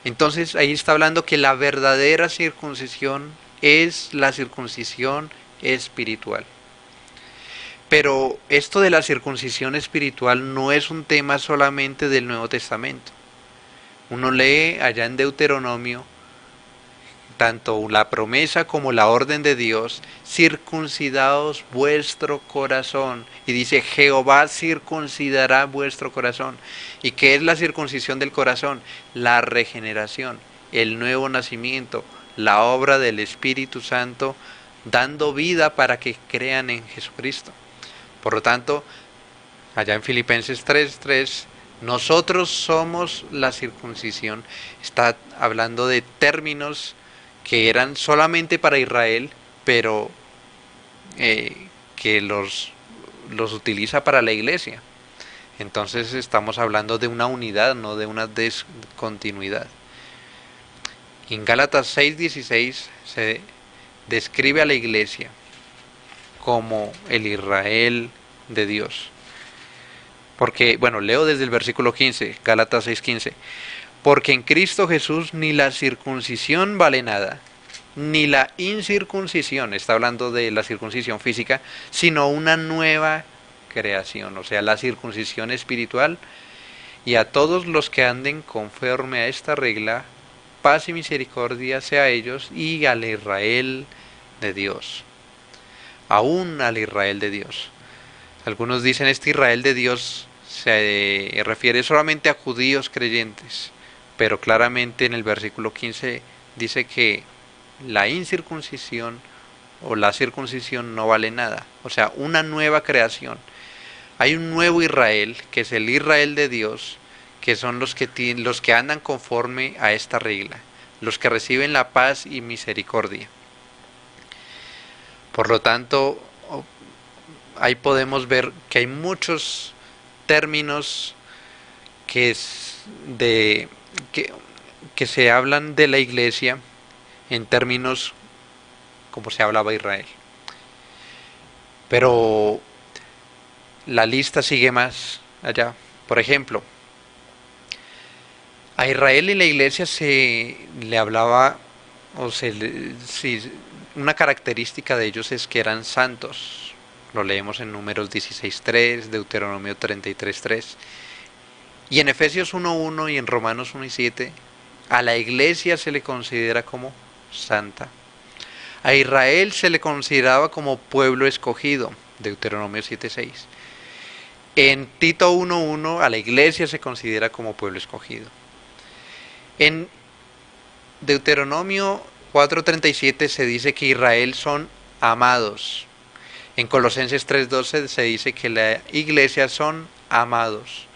S4: Entonces ahí está hablando que la verdadera circuncisión es la circuncisión espiritual. Pero esto de la circuncisión espiritual no es un tema solamente del Nuevo Testamento. Uno lee allá en Deuteronomio tanto la promesa como la orden de Dios, circuncidaos vuestro corazón. Y dice, Jehová circuncidará vuestro corazón. ¿Y qué es la circuncisión del corazón? La regeneración, el nuevo nacimiento, la obra del Espíritu Santo, dando vida para que crean en Jesucristo. Por lo tanto, allá en Filipenses 3:3, nosotros somos la circuncisión. Está hablando de términos que eran solamente para Israel, pero que los utiliza para la iglesia. Entonces estamos hablando de una unidad, no de una descontinuidad. En Gálatas 6:16 se describe a la iglesia como el Israel de Dios. Porque, bueno, leo desde el versículo 15, Gálatas 6:15. Porque en Cristo Jesús ni la circuncisión vale nada, ni la incircuncisión, está hablando de la circuncisión física, sino una nueva creación, o sea, la circuncisión espiritual. Y a todos los que anden conforme a esta regla, paz y misericordia sea a ellos y al Israel de Dios. Aún al Israel de Dios. Algunos dicen este Israel de Dios se refiere solamente a judíos creyentes, pero claramente en el versículo 15 dice que la incircuncisión o la circuncisión no vale nada, o sea, una nueva creación. Hay un nuevo Israel, que es el Israel de Dios, que son los que andan conforme a esta regla, los que reciben la paz y misericordia. Por lo tanto, ahí podemos ver que hay muchos términos que se hablan de la iglesia en términos como se hablaba Israel. Pero la lista sigue más allá. Por ejemplo, a Israel y la iglesia se le hablaba, una característica de ellos es que eran santos. Lo leemos en Números 16:3, Deuteronomio 33:3. Y en Efesios 1:1 y en Romanos 1:7, a la iglesia se le considera como santa. A Israel se le consideraba como pueblo escogido, Deuteronomio 7:6. En Tito 1:1 a la iglesia se considera como pueblo escogido. En Deuteronomio 4:37 se dice que Israel son amados. En Colosenses 3:12 se dice que la iglesia son amados.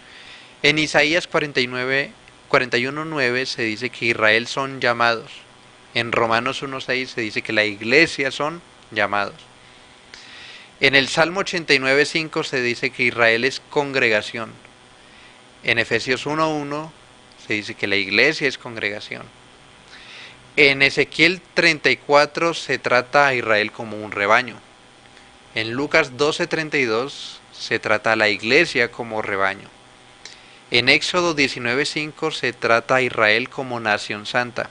S4: En Isaías 41:9 se dice que Israel son llamados. En Romanos 1:6 se dice que la iglesia son llamados. En el Salmo 89:5 se dice que Israel es congregación. En Efesios 1:1 se dice que la iglesia es congregación. En Ezequiel 34 se trata a Israel como un rebaño. En Lucas 12:32 se trata a la iglesia como rebaño. En Éxodo 19:5 se trata a Israel como nación santa.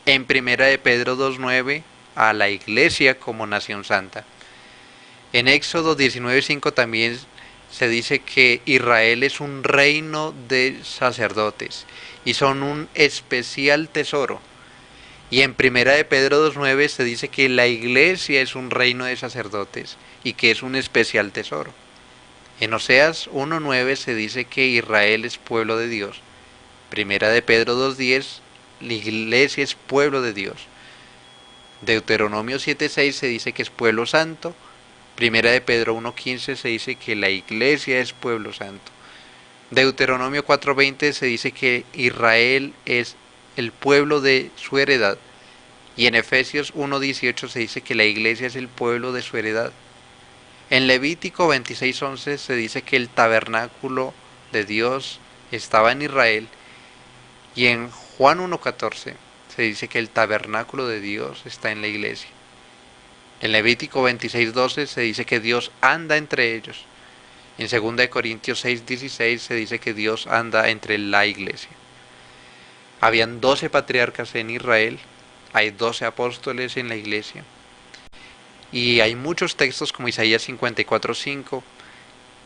S4: En Primera de Pedro 2:9 a la iglesia como nación santa. En Éxodo 19:5 también se dice que Israel es un reino de sacerdotes y son un especial tesoro. Y en Primera de Pedro 2:9 se dice que la iglesia es un reino de sacerdotes y que es un especial tesoro. En Oseas 1:9 se dice que Israel es pueblo de Dios. Primera de Pedro 2:10, la iglesia es pueblo de Dios. Deuteronomio 7:6 se dice que es pueblo santo. Primera de Pedro 1:15 se dice que la iglesia es pueblo santo. Deuteronomio 4:20 se dice que Israel es el pueblo de su heredad. Y en Efesios 1:18 se dice que la iglesia es el pueblo de su heredad. En Levítico 26:11 se dice que el tabernáculo de Dios estaba en Israel. Y en Juan 1:14 se dice que el tabernáculo de Dios está en la iglesia. En Levítico 26:12 se dice que Dios anda entre ellos. En 2 Corintios 6:16 se dice que Dios anda entre la iglesia. Habían 12 patriarcas en Israel, hay 12 apóstoles en la iglesia. Y hay muchos textos como Isaías 54:5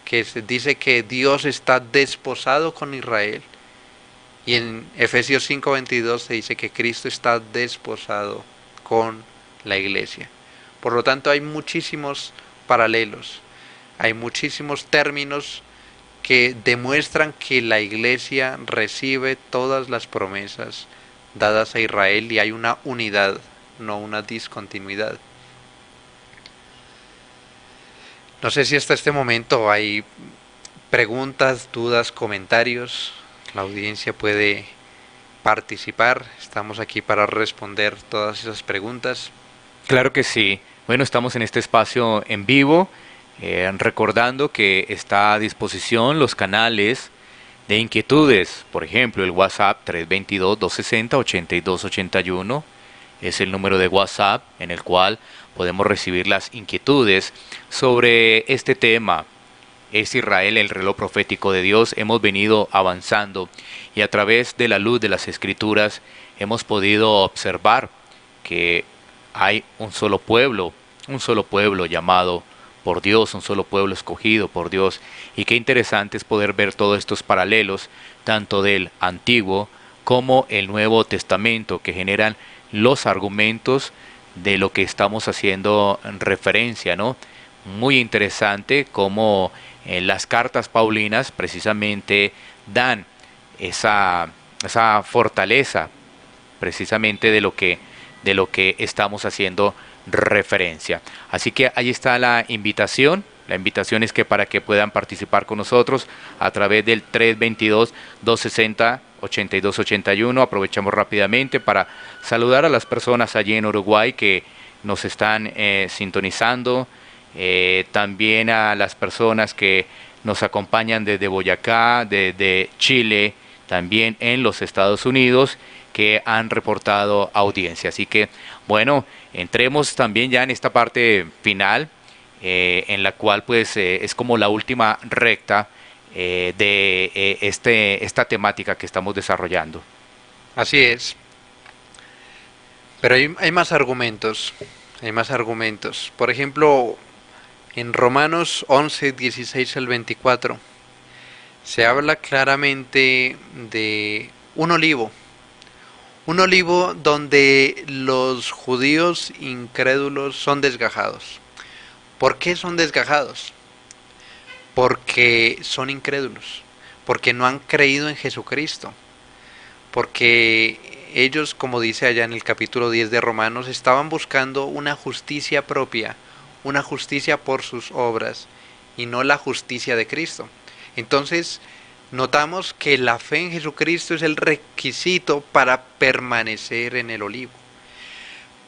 S4: que se dice que Dios está desposado con Israel. Y en Efesios 5:22 se dice que Cristo está desposado con la iglesia. Por lo tanto, hay muchísimos paralelos, hay muchísimos términos que demuestran que la iglesia recibe todas las promesas dadas a Israel y hay una unidad, no una discontinuidad. No sé si hasta este momento hay preguntas, dudas, comentarios. La audiencia puede participar. Estamos aquí para responder todas esas preguntas.
S3: Claro que sí. Bueno, estamos en este espacio en vivo, recordando que está a disposición los canales de inquietudes. Por ejemplo, el WhatsApp 322-260-8281 es el número de WhatsApp en el cual podemos recibir las inquietudes sobre este tema. ¿Es Israel el reloj profético de Dios? Hemos venido avanzando y a través de la luz de las Escrituras hemos podido observar que hay un solo pueblo llamado por Dios, un solo pueblo escogido por Dios. Y qué interesante es poder ver todos estos paralelos, tanto del Antiguo como el Nuevo Testamento, que generan los argumentos de lo que estamos haciendo referencia, ¿no? Muy interesante cómo las cartas paulinas precisamente dan esa fortaleza precisamente de lo que estamos haciendo referencia. Así que ahí está la invitación. La invitación es que para que puedan participar con nosotros a través del 322-260-8281. Aprovechamos rápidamente para saludar a las personas allí en Uruguay que nos están sintonizando. También a las personas que nos acompañan desde Boyacá, desde Chile, también en los Estados Unidos, que han reportado audiencia. Así que, bueno, entremos también ya en esta parte final, en la cual pues es como la última recta de esta temática que estamos desarrollando.
S4: Así es. Pero hay más argumentos. Hay más argumentos. Por ejemplo, en Romanos 11, 16 al 24, se habla claramente de un olivo. Un olivo donde los judíos incrédulos son desgajados. ¿Por qué son desgajados? Porque son incrédulos, porque no han creído en Jesucristo, porque ellos, como dice allá en el capítulo 10 de Romanos, estaban buscando una justicia propia, una justicia por sus obras, y no la justicia de Cristo. Entonces, notamos que la fe en Jesucristo es el requisito para permanecer en el olivo.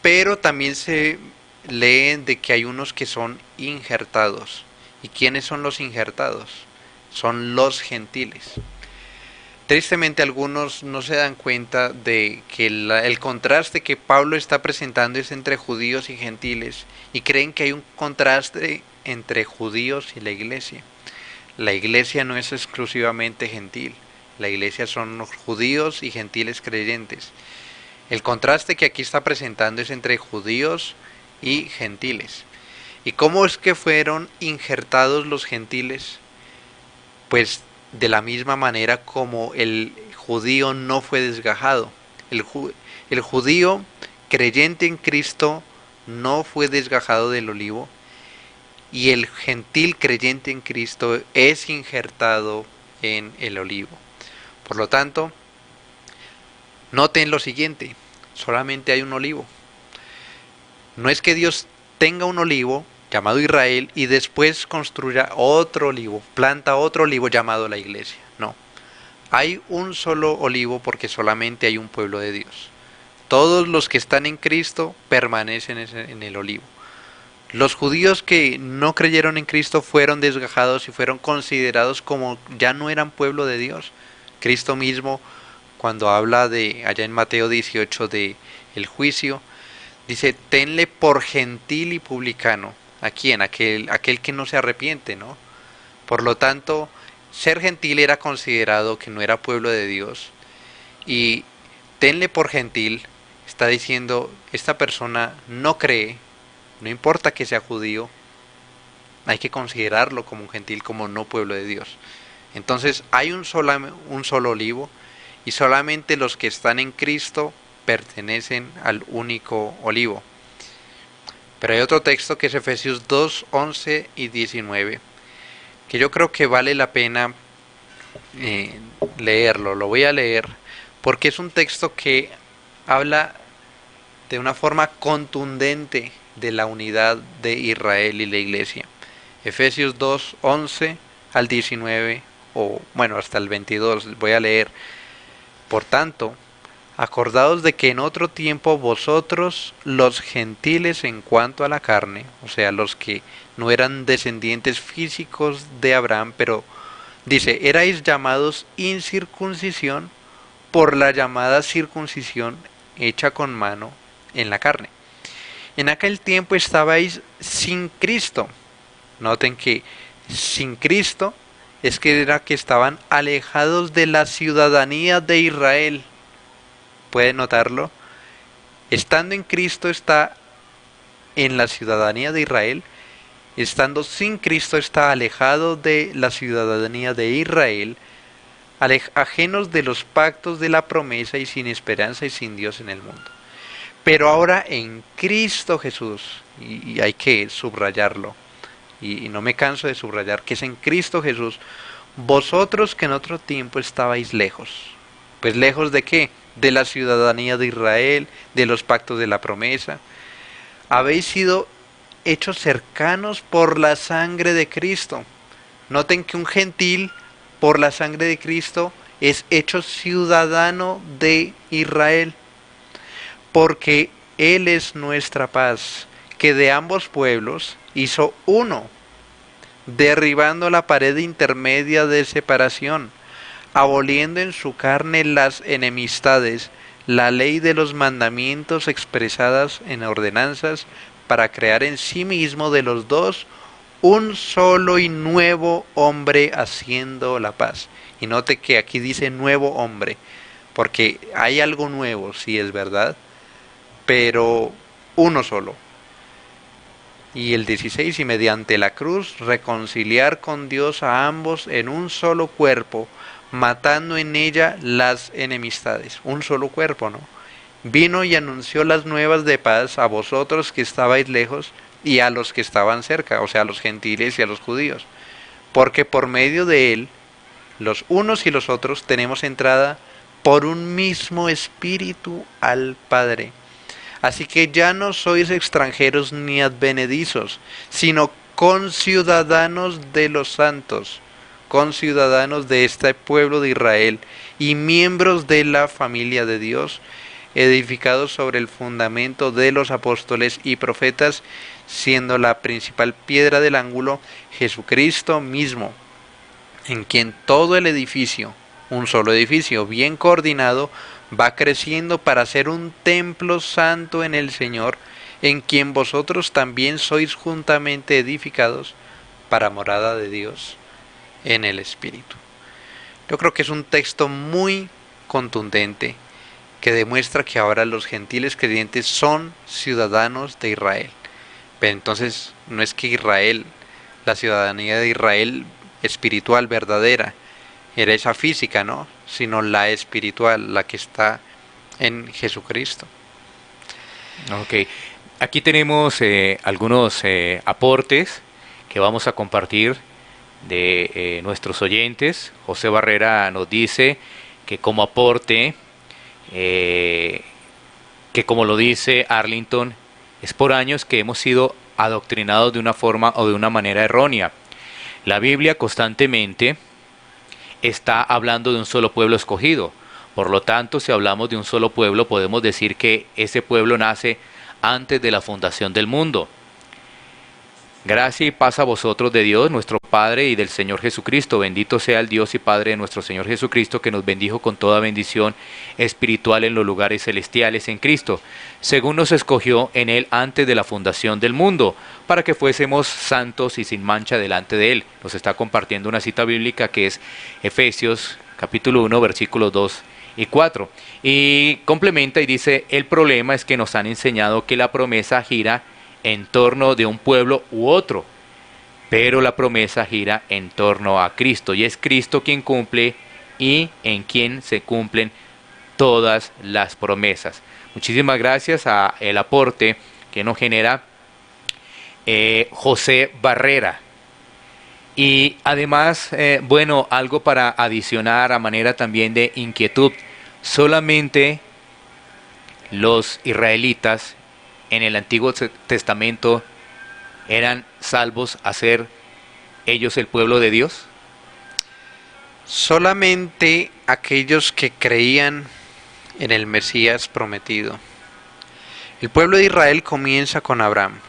S4: Pero también se leen de que hay unos que son injertados. ¿Y quiénes son los injertados? Son los gentiles. Tristemente algunos no se dan cuenta de que el contraste que Pablo está presentando es entre judíos y gentiles, y creen que hay un contraste entre judíos y la iglesia. La iglesia no es exclusivamente gentil, la iglesia son los judíos y gentiles creyentes. El contraste que aquí está presentando es entre judíos y gentiles. ¿Y cómo es que fueron injertados los gentiles? Pues de la misma manera como el judío no fue desgajado. El judío creyente en Cristo no fue desgajado del olivo, y el gentil creyente en Cristo es injertado en el olivo. Por lo tanto, noten lo siguiente: solamente hay un olivo. No es que Dios tenga un olivo llamado Israel y después construya otro olivo, planta otro olivo llamado la iglesia. No, hay un solo olivo porque solamente hay un pueblo de Dios. Todos los que están en Cristo permanecen en el olivo. Los judíos que no creyeron en Cristo fueron desgajados y fueron considerados como ya no eran pueblo de Dios. Cristo mismo, cuando habla de allá en Mateo 18 de el juicio, dice: tenle por gentil y publicano. ¿A quién? Aquel que no se arrepiente, ¿no? Por lo tanto, ser gentil era considerado que no era pueblo de Dios. Y tenle por gentil está diciendo: esta persona no cree, no importa que sea judío, hay que considerarlo como un gentil, como no pueblo de Dios. Entonces hay un solo olivo, y solamente los que están en Cristo pertenecen al único olivo. Pero hay otro texto que es Efesios 2, 11 y 19, que yo creo que vale la pena leerlo. Lo voy a leer porque es un texto que habla de una forma contundente de la unidad de Israel y la iglesia. Efesios 2, 11 al 19, o bueno, hasta el 22, voy a leer. Por tanto, acordaos de que en otro tiempo vosotros, los gentiles en cuanto a la carne, o sea, los que no eran descendientes físicos de Abraham, pero dice, erais llamados incircuncisión por la llamada circuncisión hecha con mano en la carne. En aquel tiempo estabais sin Cristo. Noten que sin Cristo es que era que estaban alejados de la ciudadanía de Israel. ¿Pueden notarlo? Estando en Cristo está en la ciudadanía de Israel. Estando sin Cristo está alejado de la ciudadanía de Israel, ajenos de los pactos de la promesa y sin esperanza y sin Dios en el mundo. Pero ahora en Cristo Jesús, y hay que subrayarlo, y no me canso de subrayar que es en Cristo Jesús, vosotros que en otro tiempo estabais lejos. Pues lejos de qué? De la ciudadanía de Israel, de los pactos de la promesa. Habéis sido hechos cercanos por la sangre de Cristo. Noten que un gentil, por la sangre de Cristo, es hecho ciudadano de Israel. Porque Él es nuestra paz, que de ambos pueblos hizo uno, derribando la pared intermedia de separación, aboliendo en su carne las enemistades, la ley de los mandamientos expresadas en ordenanzas, para crear en sí mismo de los dos un solo y nuevo hombre haciendo la paz. Y note que aquí dice nuevo hombre, porque hay algo nuevo, sí es verdad, pero uno solo. Y el 16, y mediante la cruz reconciliar con Dios a ambos en un solo cuerpo, matando en ella las enemistades. Un solo cuerpo, ¿no? Vino y anunció las nuevas de paz a vosotros que estabais lejos y a los que estaban cerca, o sea, a los gentiles y a los judíos. Porque por medio de él, los unos y los otros tenemos entrada por un mismo espíritu al Padre. Así que ya no sois extranjeros ni advenedizos, sino conciudadanos de los santos, conciudadanos de este pueblo de Israel y miembros de la familia de Dios, edificados sobre el fundamento de los apóstoles y profetas, siendo la principal piedra del ángulo Jesucristo mismo, en quien todo el edificio, un solo edificio bien coordinado, va creciendo para ser un templo santo en el Señor, en quien vosotros también sois juntamente edificados para morada de Dios en el Espíritu. Yo creo que es un texto muy contundente que demuestra que ahora los gentiles creyentes son ciudadanos de Israel. Pero entonces no es que Israel, la ciudadanía de Israel espiritual verdadera, era esa física, ¿no? Sino la espiritual, la que está en Jesucristo.
S3: Ok, aquí tenemos algunos aportes que vamos a compartir de nuestros oyentes. José Barrera nos dice que como aporte, que como lo dice Arlington, es por años que hemos sido adoctrinados de una forma o de una manera errónea. La Biblia constantemente está hablando de un solo pueblo escogido. Por lo tanto, si hablamos de un solo pueblo, podemos decir que ese pueblo nace antes de la fundación del mundo. Gracia y paz a vosotros de Dios, nuestro Padre, y del Señor Jesucristo. Bendito sea el Dios y Padre de nuestro Señor Jesucristo, que nos bendijo con toda bendición espiritual en los lugares celestiales en Cristo, según nos escogió en Él antes de la fundación del mundo, para que fuésemos santos y sin mancha delante de Él. Nos está compartiendo una cita bíblica que es Efesios capítulo 1, versículos 2 y 4. Y complementa y dice, el problema es que nos han enseñado que la promesa gira en torno de un pueblo u otro, pero la promesa gira en torno a Cristo, y es Cristo quien cumple y en quien se cumplen todas las promesas. Muchísimas gracias a el aporte que nos genera José Barrera. Y además, bueno, algo para adicionar a manera también de inquietud. Solamente los israelitas en el Antiguo Testamento eran salvos a ser ellos el pueblo de Dios.
S4: Solamente aquellos que creían en el Mesías prometido. El pueblo de Israel comienza con Abraham,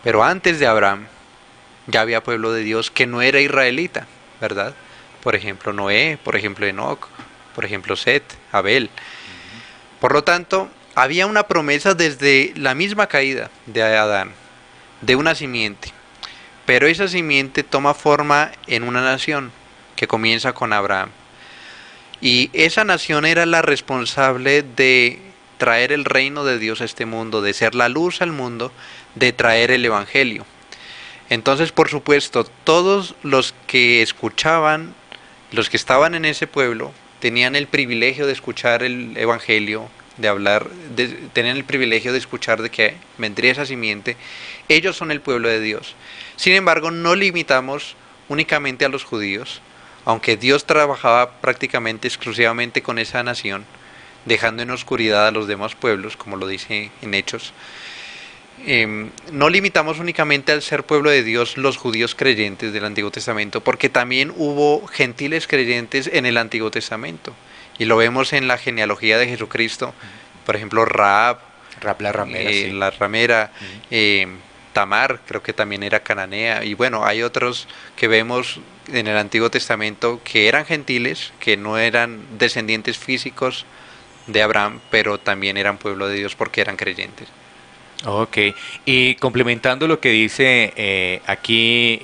S4: pero antes de Abraham ya había pueblo de Dios que no era israelita, ¿verdad? Por ejemplo Noé, por ejemplo Enoc, por ejemplo Set, Abel. Por lo tanto, había una promesa desde la misma caída de Adán, de una simiente, pero esa simiente toma forma en una nación que comienza con Abraham. Y esa nación era la responsable de traer el reino de Dios a este mundo, de ser la luz al mundo, de traer el evangelio. Entonces, por supuesto, todos los que escuchaban Los que estaban en ese pueblo tenían el privilegio de escuchar el evangelio, tenían el privilegio de escuchar de que vendría esa simiente. Ellos son el pueblo de Dios. Sin embargo, no limitamos únicamente a los judíos, aunque Dios trabajaba prácticamente exclusivamente con esa nación, dejando en oscuridad a los demás pueblos, como lo dice en Hechos. No limitamos únicamente al ser pueblo de Dios los judíos creyentes del Antiguo Testamento, porque también hubo gentiles creyentes en el Antiguo Testamento, y lo vemos en la genealogía de Jesucristo. Por ejemplo, Rahab,
S3: La ramera, sí.
S4: la ramera, Tamar, creo que también era cananea, y bueno, hay otros que vemos en el Antiguo Testamento que eran gentiles, que no eran descendientes físicos de Abraham, pero también eran pueblo de Dios porque eran creyentes.
S3: Ok, y complementando lo que dice aquí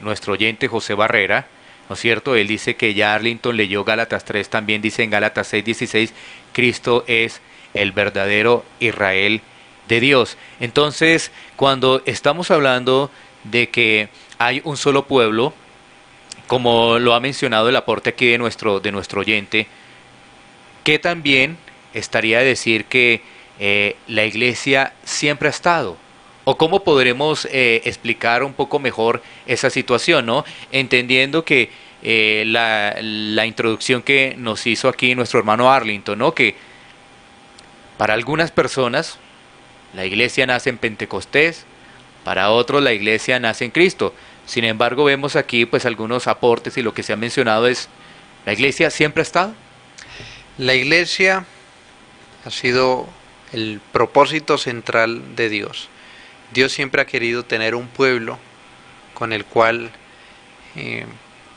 S3: nuestro oyente José Barrera, ¿no es cierto? Él dice que ya Arlington leyó Gálatas 3, también dice en Gálatas 6:16, Cristo es el verdadero Israel de Dios. Entonces, cuando estamos hablando de que hay un solo pueblo, como lo ha mencionado el aporte aquí de nuestro oyente, ¿qué también estaría a decir que la iglesia siempre ha estado? ¿O cómo podremos explicar un poco mejor esa situación, ¿no? Entendiendo que la introducción que nos hizo aquí nuestro hermano Arlington, ¿no? Que para algunas personas la iglesia nace en Pentecostés, para otros la iglesia nace en Cristo. Sin embargo, vemos aquí pues algunos aportes, y lo que se ha mencionado es, ¿la iglesia siempre ha estado?
S4: La iglesia ha sido el propósito central de Dios. Dios siempre ha querido tener un pueblo con el cual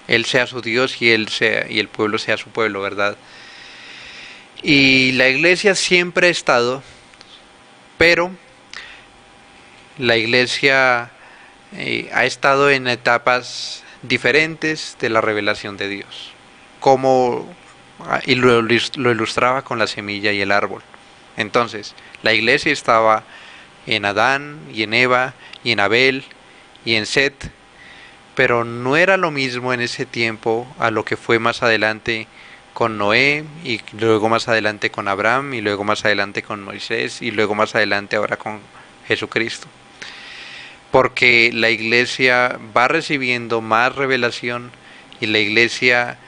S4: Él sea su Dios y el pueblo sea su pueblo, ¿verdad? Y la iglesia siempre ha estado, pero la iglesia ha estado en etapas diferentes de la revelación de Dios, y lo ilustraba con la semilla y el árbol. Entonces, la iglesia estaba en Adán y en Eva y en Abel y en Set, pero no era lo mismo en ese tiempo a lo que fue más adelante con Noé, y luego más adelante con Abraham, y luego más adelante con Moisés, y luego más adelante ahora con Jesucristo. Porque la iglesia va recibiendo más revelación, y la iglesia,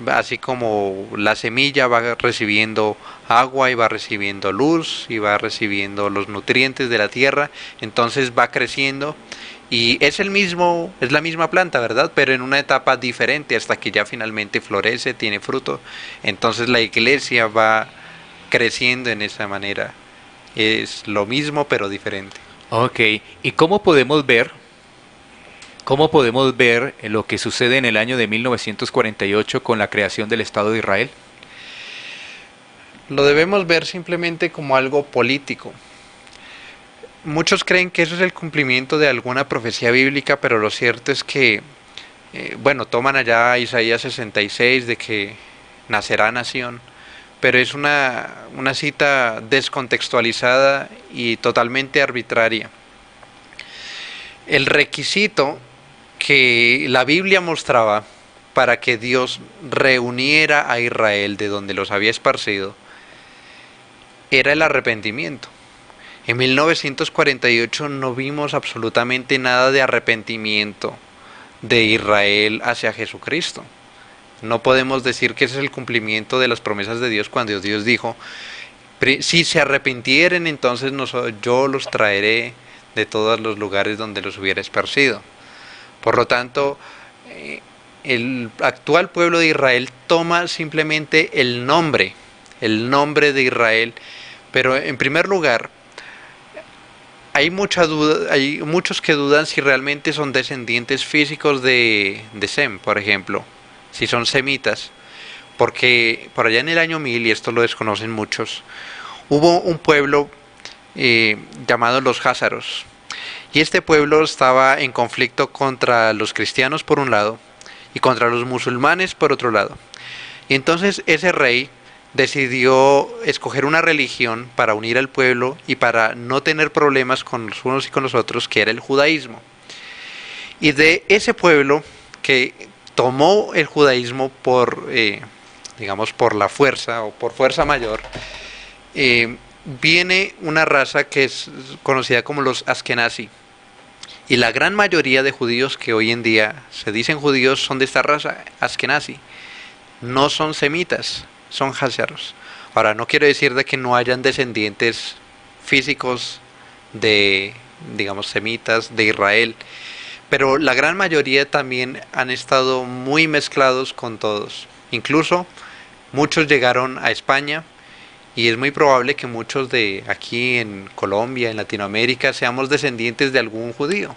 S4: así como la semilla va recibiendo agua y va recibiendo luz y va recibiendo los nutrientes de la tierra, entonces va creciendo, y es la misma planta, ¿verdad? Pero en una etapa diferente, hasta que ya finalmente florece, tiene fruto. Entonces la iglesia va creciendo en esa manera. Es lo mismo pero diferente.
S3: Ok, ¿y cómo podemos ver lo que sucede en el año de 1948 con la creación del Estado de Israel?
S4: Lo debemos ver simplemente como algo político. Muchos creen que eso es el cumplimiento de alguna profecía bíblica, pero lo cierto es que, toman allá Isaías 66 de que nacerá nación, pero es una cita descontextualizada y totalmente arbitraria. El requisito que la Biblia mostraba para que Dios reuniera a Israel de donde los había esparcido era el arrepentimiento. En 1948 no vimos absolutamente nada de arrepentimiento de Israel hacia Jesucristo. No podemos decir que ese es el cumplimiento de las promesas de Dios cuando Dios dijo, si se arrepintieren, entonces yo los traeré de todos los lugares donde los hubiera esparcido. Por lo tanto, el actual pueblo de Israel toma simplemente el nombre de Israel, pero en primer lugar, hay muchos que dudan si realmente son descendientes físicos de Sem, por ejemplo, si son semitas, porque por allá en el año 1000, y esto lo desconocen muchos, hubo un pueblo llamado los Házaros, y este pueblo estaba en conflicto contra los cristianos por un lado y contra los musulmanes por otro lado. Y entonces ese rey decidió escoger una religión para unir al pueblo y para no tener problemas con los unos y con los otros, que era el judaísmo. Y de ese pueblo que tomó el judaísmo por, digamos, por la fuerza o por fuerza mayor, viene una raza que es conocida como los Askenazi. Y la gran mayoría de judíos que hoy en día se dicen judíos son de esta raza, Askenazi. No son semitas, son hazaros. Ahora, no quiero decir de que no hayan descendientes físicos de, digamos, semitas de Israel, pero la gran mayoría también han estado muy mezclados con todos. Incluso muchos llegaron a España y es muy probable que muchos de aquí en Colombia, en Latinoamérica, seamos descendientes de algún judío.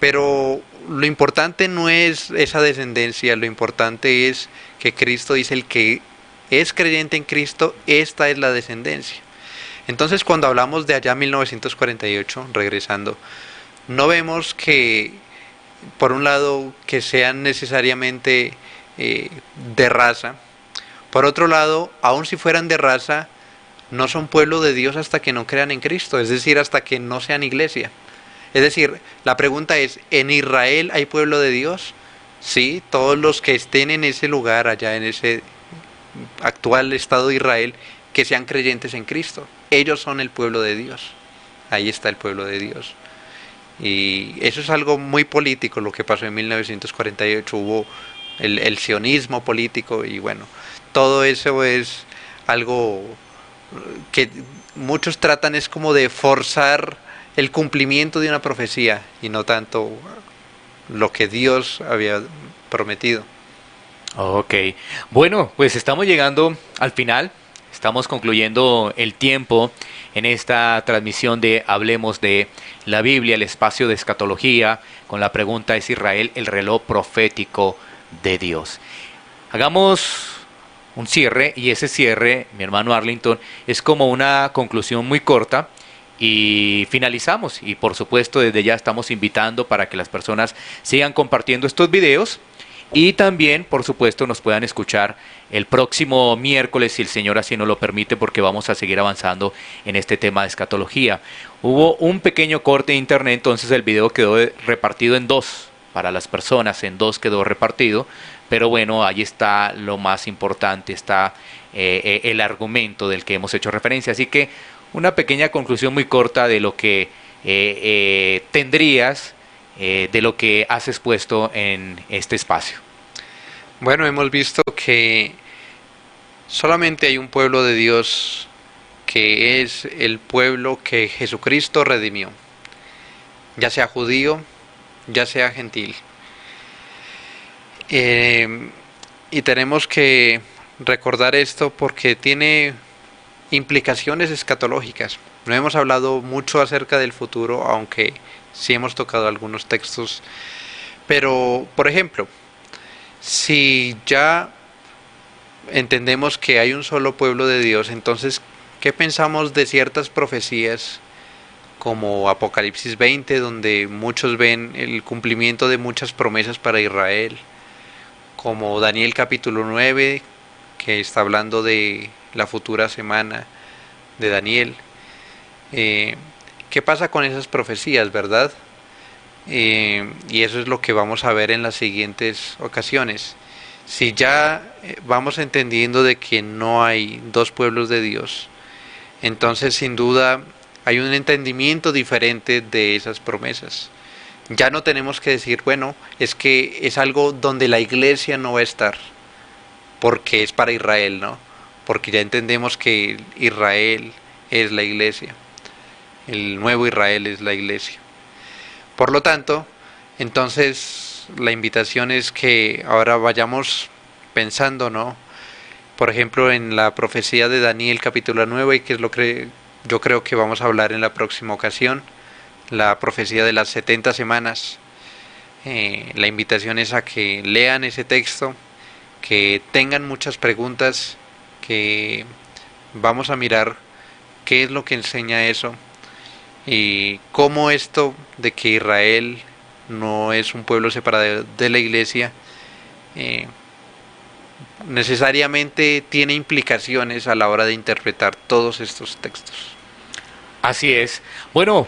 S4: Pero lo importante no es esa descendencia, lo importante es que Cristo dice: el que es creyente en Cristo, esta es la descendencia. Entonces, cuando hablamos de allá 1948, regresando, no vemos que, por un lado, que sean necesariamente de raza. Por otro lado, aun si fueran de raza, no son pueblo de Dios hasta que no crean en Cristo, es decir, hasta que no sean iglesia. Es decir, la pregunta es: ¿en Israel hay pueblo de Dios? Sí, todos los que estén en ese lugar, allá en ese actual estado de Israel, que sean creyentes en Cristo. Ellos son el pueblo de Dios. Ahí está el pueblo de Dios. Y eso es algo muy político lo que pasó en 1948. Hubo el sionismo político y bueno, todo eso es algo que muchos tratan es como de forzar el cumplimiento de una profecía y no tanto lo que Dios había prometido.
S3: Ok, bueno, pues estamos llegando al final, estamos concluyendo el tiempo en esta transmisión de Hablemos de la Biblia, el espacio de escatología, con la pregunta: ¿es Israel el reloj profético de Dios? Hagamos un cierre, y ese cierre, mi hermano Arlington, es como una conclusión muy corta. Y finalizamos, y por supuesto desde ya estamos invitando para que las personas sigan compartiendo estos videos y también por supuesto nos puedan escuchar el próximo miércoles, si el Señor así nos lo permite, porque vamos a seguir avanzando en este tema de escatología. Hubo un pequeño corte de internet, entonces el video quedó repartido en dos, para las personas en dos quedó repartido, pero bueno, ahí está lo más importante, está el argumento del que hemos hecho referencia, así que una pequeña conclusión muy corta de lo que tendrías, de lo que has expuesto en este espacio.
S4: Bueno, hemos visto que solamente hay un pueblo de Dios, que es el pueblo que Jesucristo redimió, ya sea judío, ya sea gentil. Y tenemos que recordar esto porque tiene implicaciones escatológicas. No hemos hablado mucho acerca del futuro, aunque sí hemos tocado algunos textos. Pero, por ejemplo, si ya entendemos que hay un solo pueblo de Dios, entonces, ¿qué pensamos de ciertas profecías como Apocalipsis 20, donde muchos ven el cumplimiento de muchas promesas para Israel? Como Daniel capítulo 9, que está hablando de la futura semana de Daniel. ¿Qué pasa con esas profecías, verdad? Y eso es lo que vamos a ver en las siguientes ocasiones. Si ya vamos entendiendo de que no hay dos pueblos de Dios, entonces sin duda hay un entendimiento diferente de esas promesas. Ya no tenemos que decir, bueno, es que es algo donde la iglesia no va a estar, porque es para Israel, ¿no? Porque ya entendemos que Israel es la iglesia, el nuevo Israel es la iglesia. Por lo tanto, entonces la invitación es que ahora vayamos pensando, ¿no? Por ejemplo, en la profecía de Daniel capítulo 9, que es lo que yo creo que vamos a hablar en la próxima ocasión, la profecía de las 70 semanas. La invitación es a que lean ese texto, que tengan muchas preguntas, que vamos a mirar qué es lo que enseña eso y cómo esto de que Israel no es un pueblo separado de la iglesia necesariamente tiene implicaciones a la hora de interpretar todos estos textos.
S3: Así es. Bueno,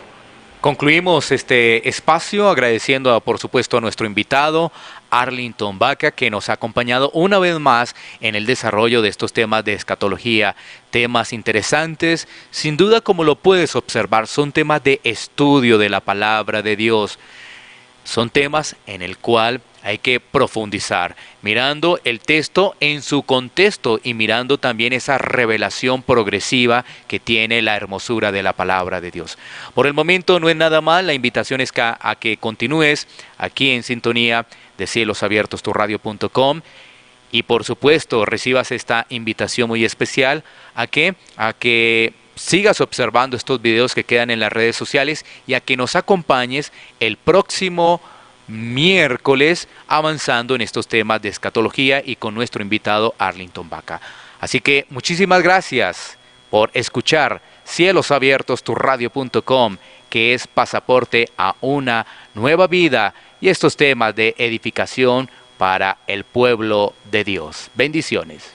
S3: Concluimos este espacio agradeciendo, por supuesto, a nuestro invitado, Arlington Baca, que nos ha acompañado una vez más en el desarrollo de estos temas de escatología, temas interesantes, sin duda, como lo puedes observar, son temas de estudio de la palabra de Dios. Son temas en el cual hay que profundizar, mirando el texto en su contexto y mirando también esa revelación progresiva que tiene la hermosura de la palabra de Dios. Por el momento no es nada más, la invitación es a que continúes aquí en sintonía de cielosabiertosturradio.com y por supuesto recibas esta invitación muy especial a que sigas observando estos videos que quedan en las redes sociales y a que nos acompañes el próximo miércoles avanzando en estos temas de escatología y con nuestro invitado Arlington Baca. Así que muchísimas gracias por escuchar cielosabiertosturradio.com, que es pasaporte a una nueva vida y estos temas de edificación para el pueblo de Dios. Bendiciones.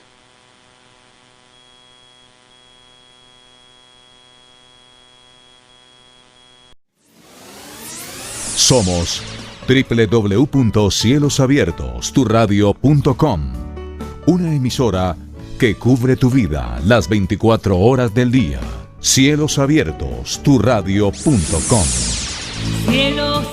S1: Somos www.cielosabiertosturradio.com, una emisora que cubre tu vida las 24 horas del día. Cielosabiertosturradio.com.
S2: Cielos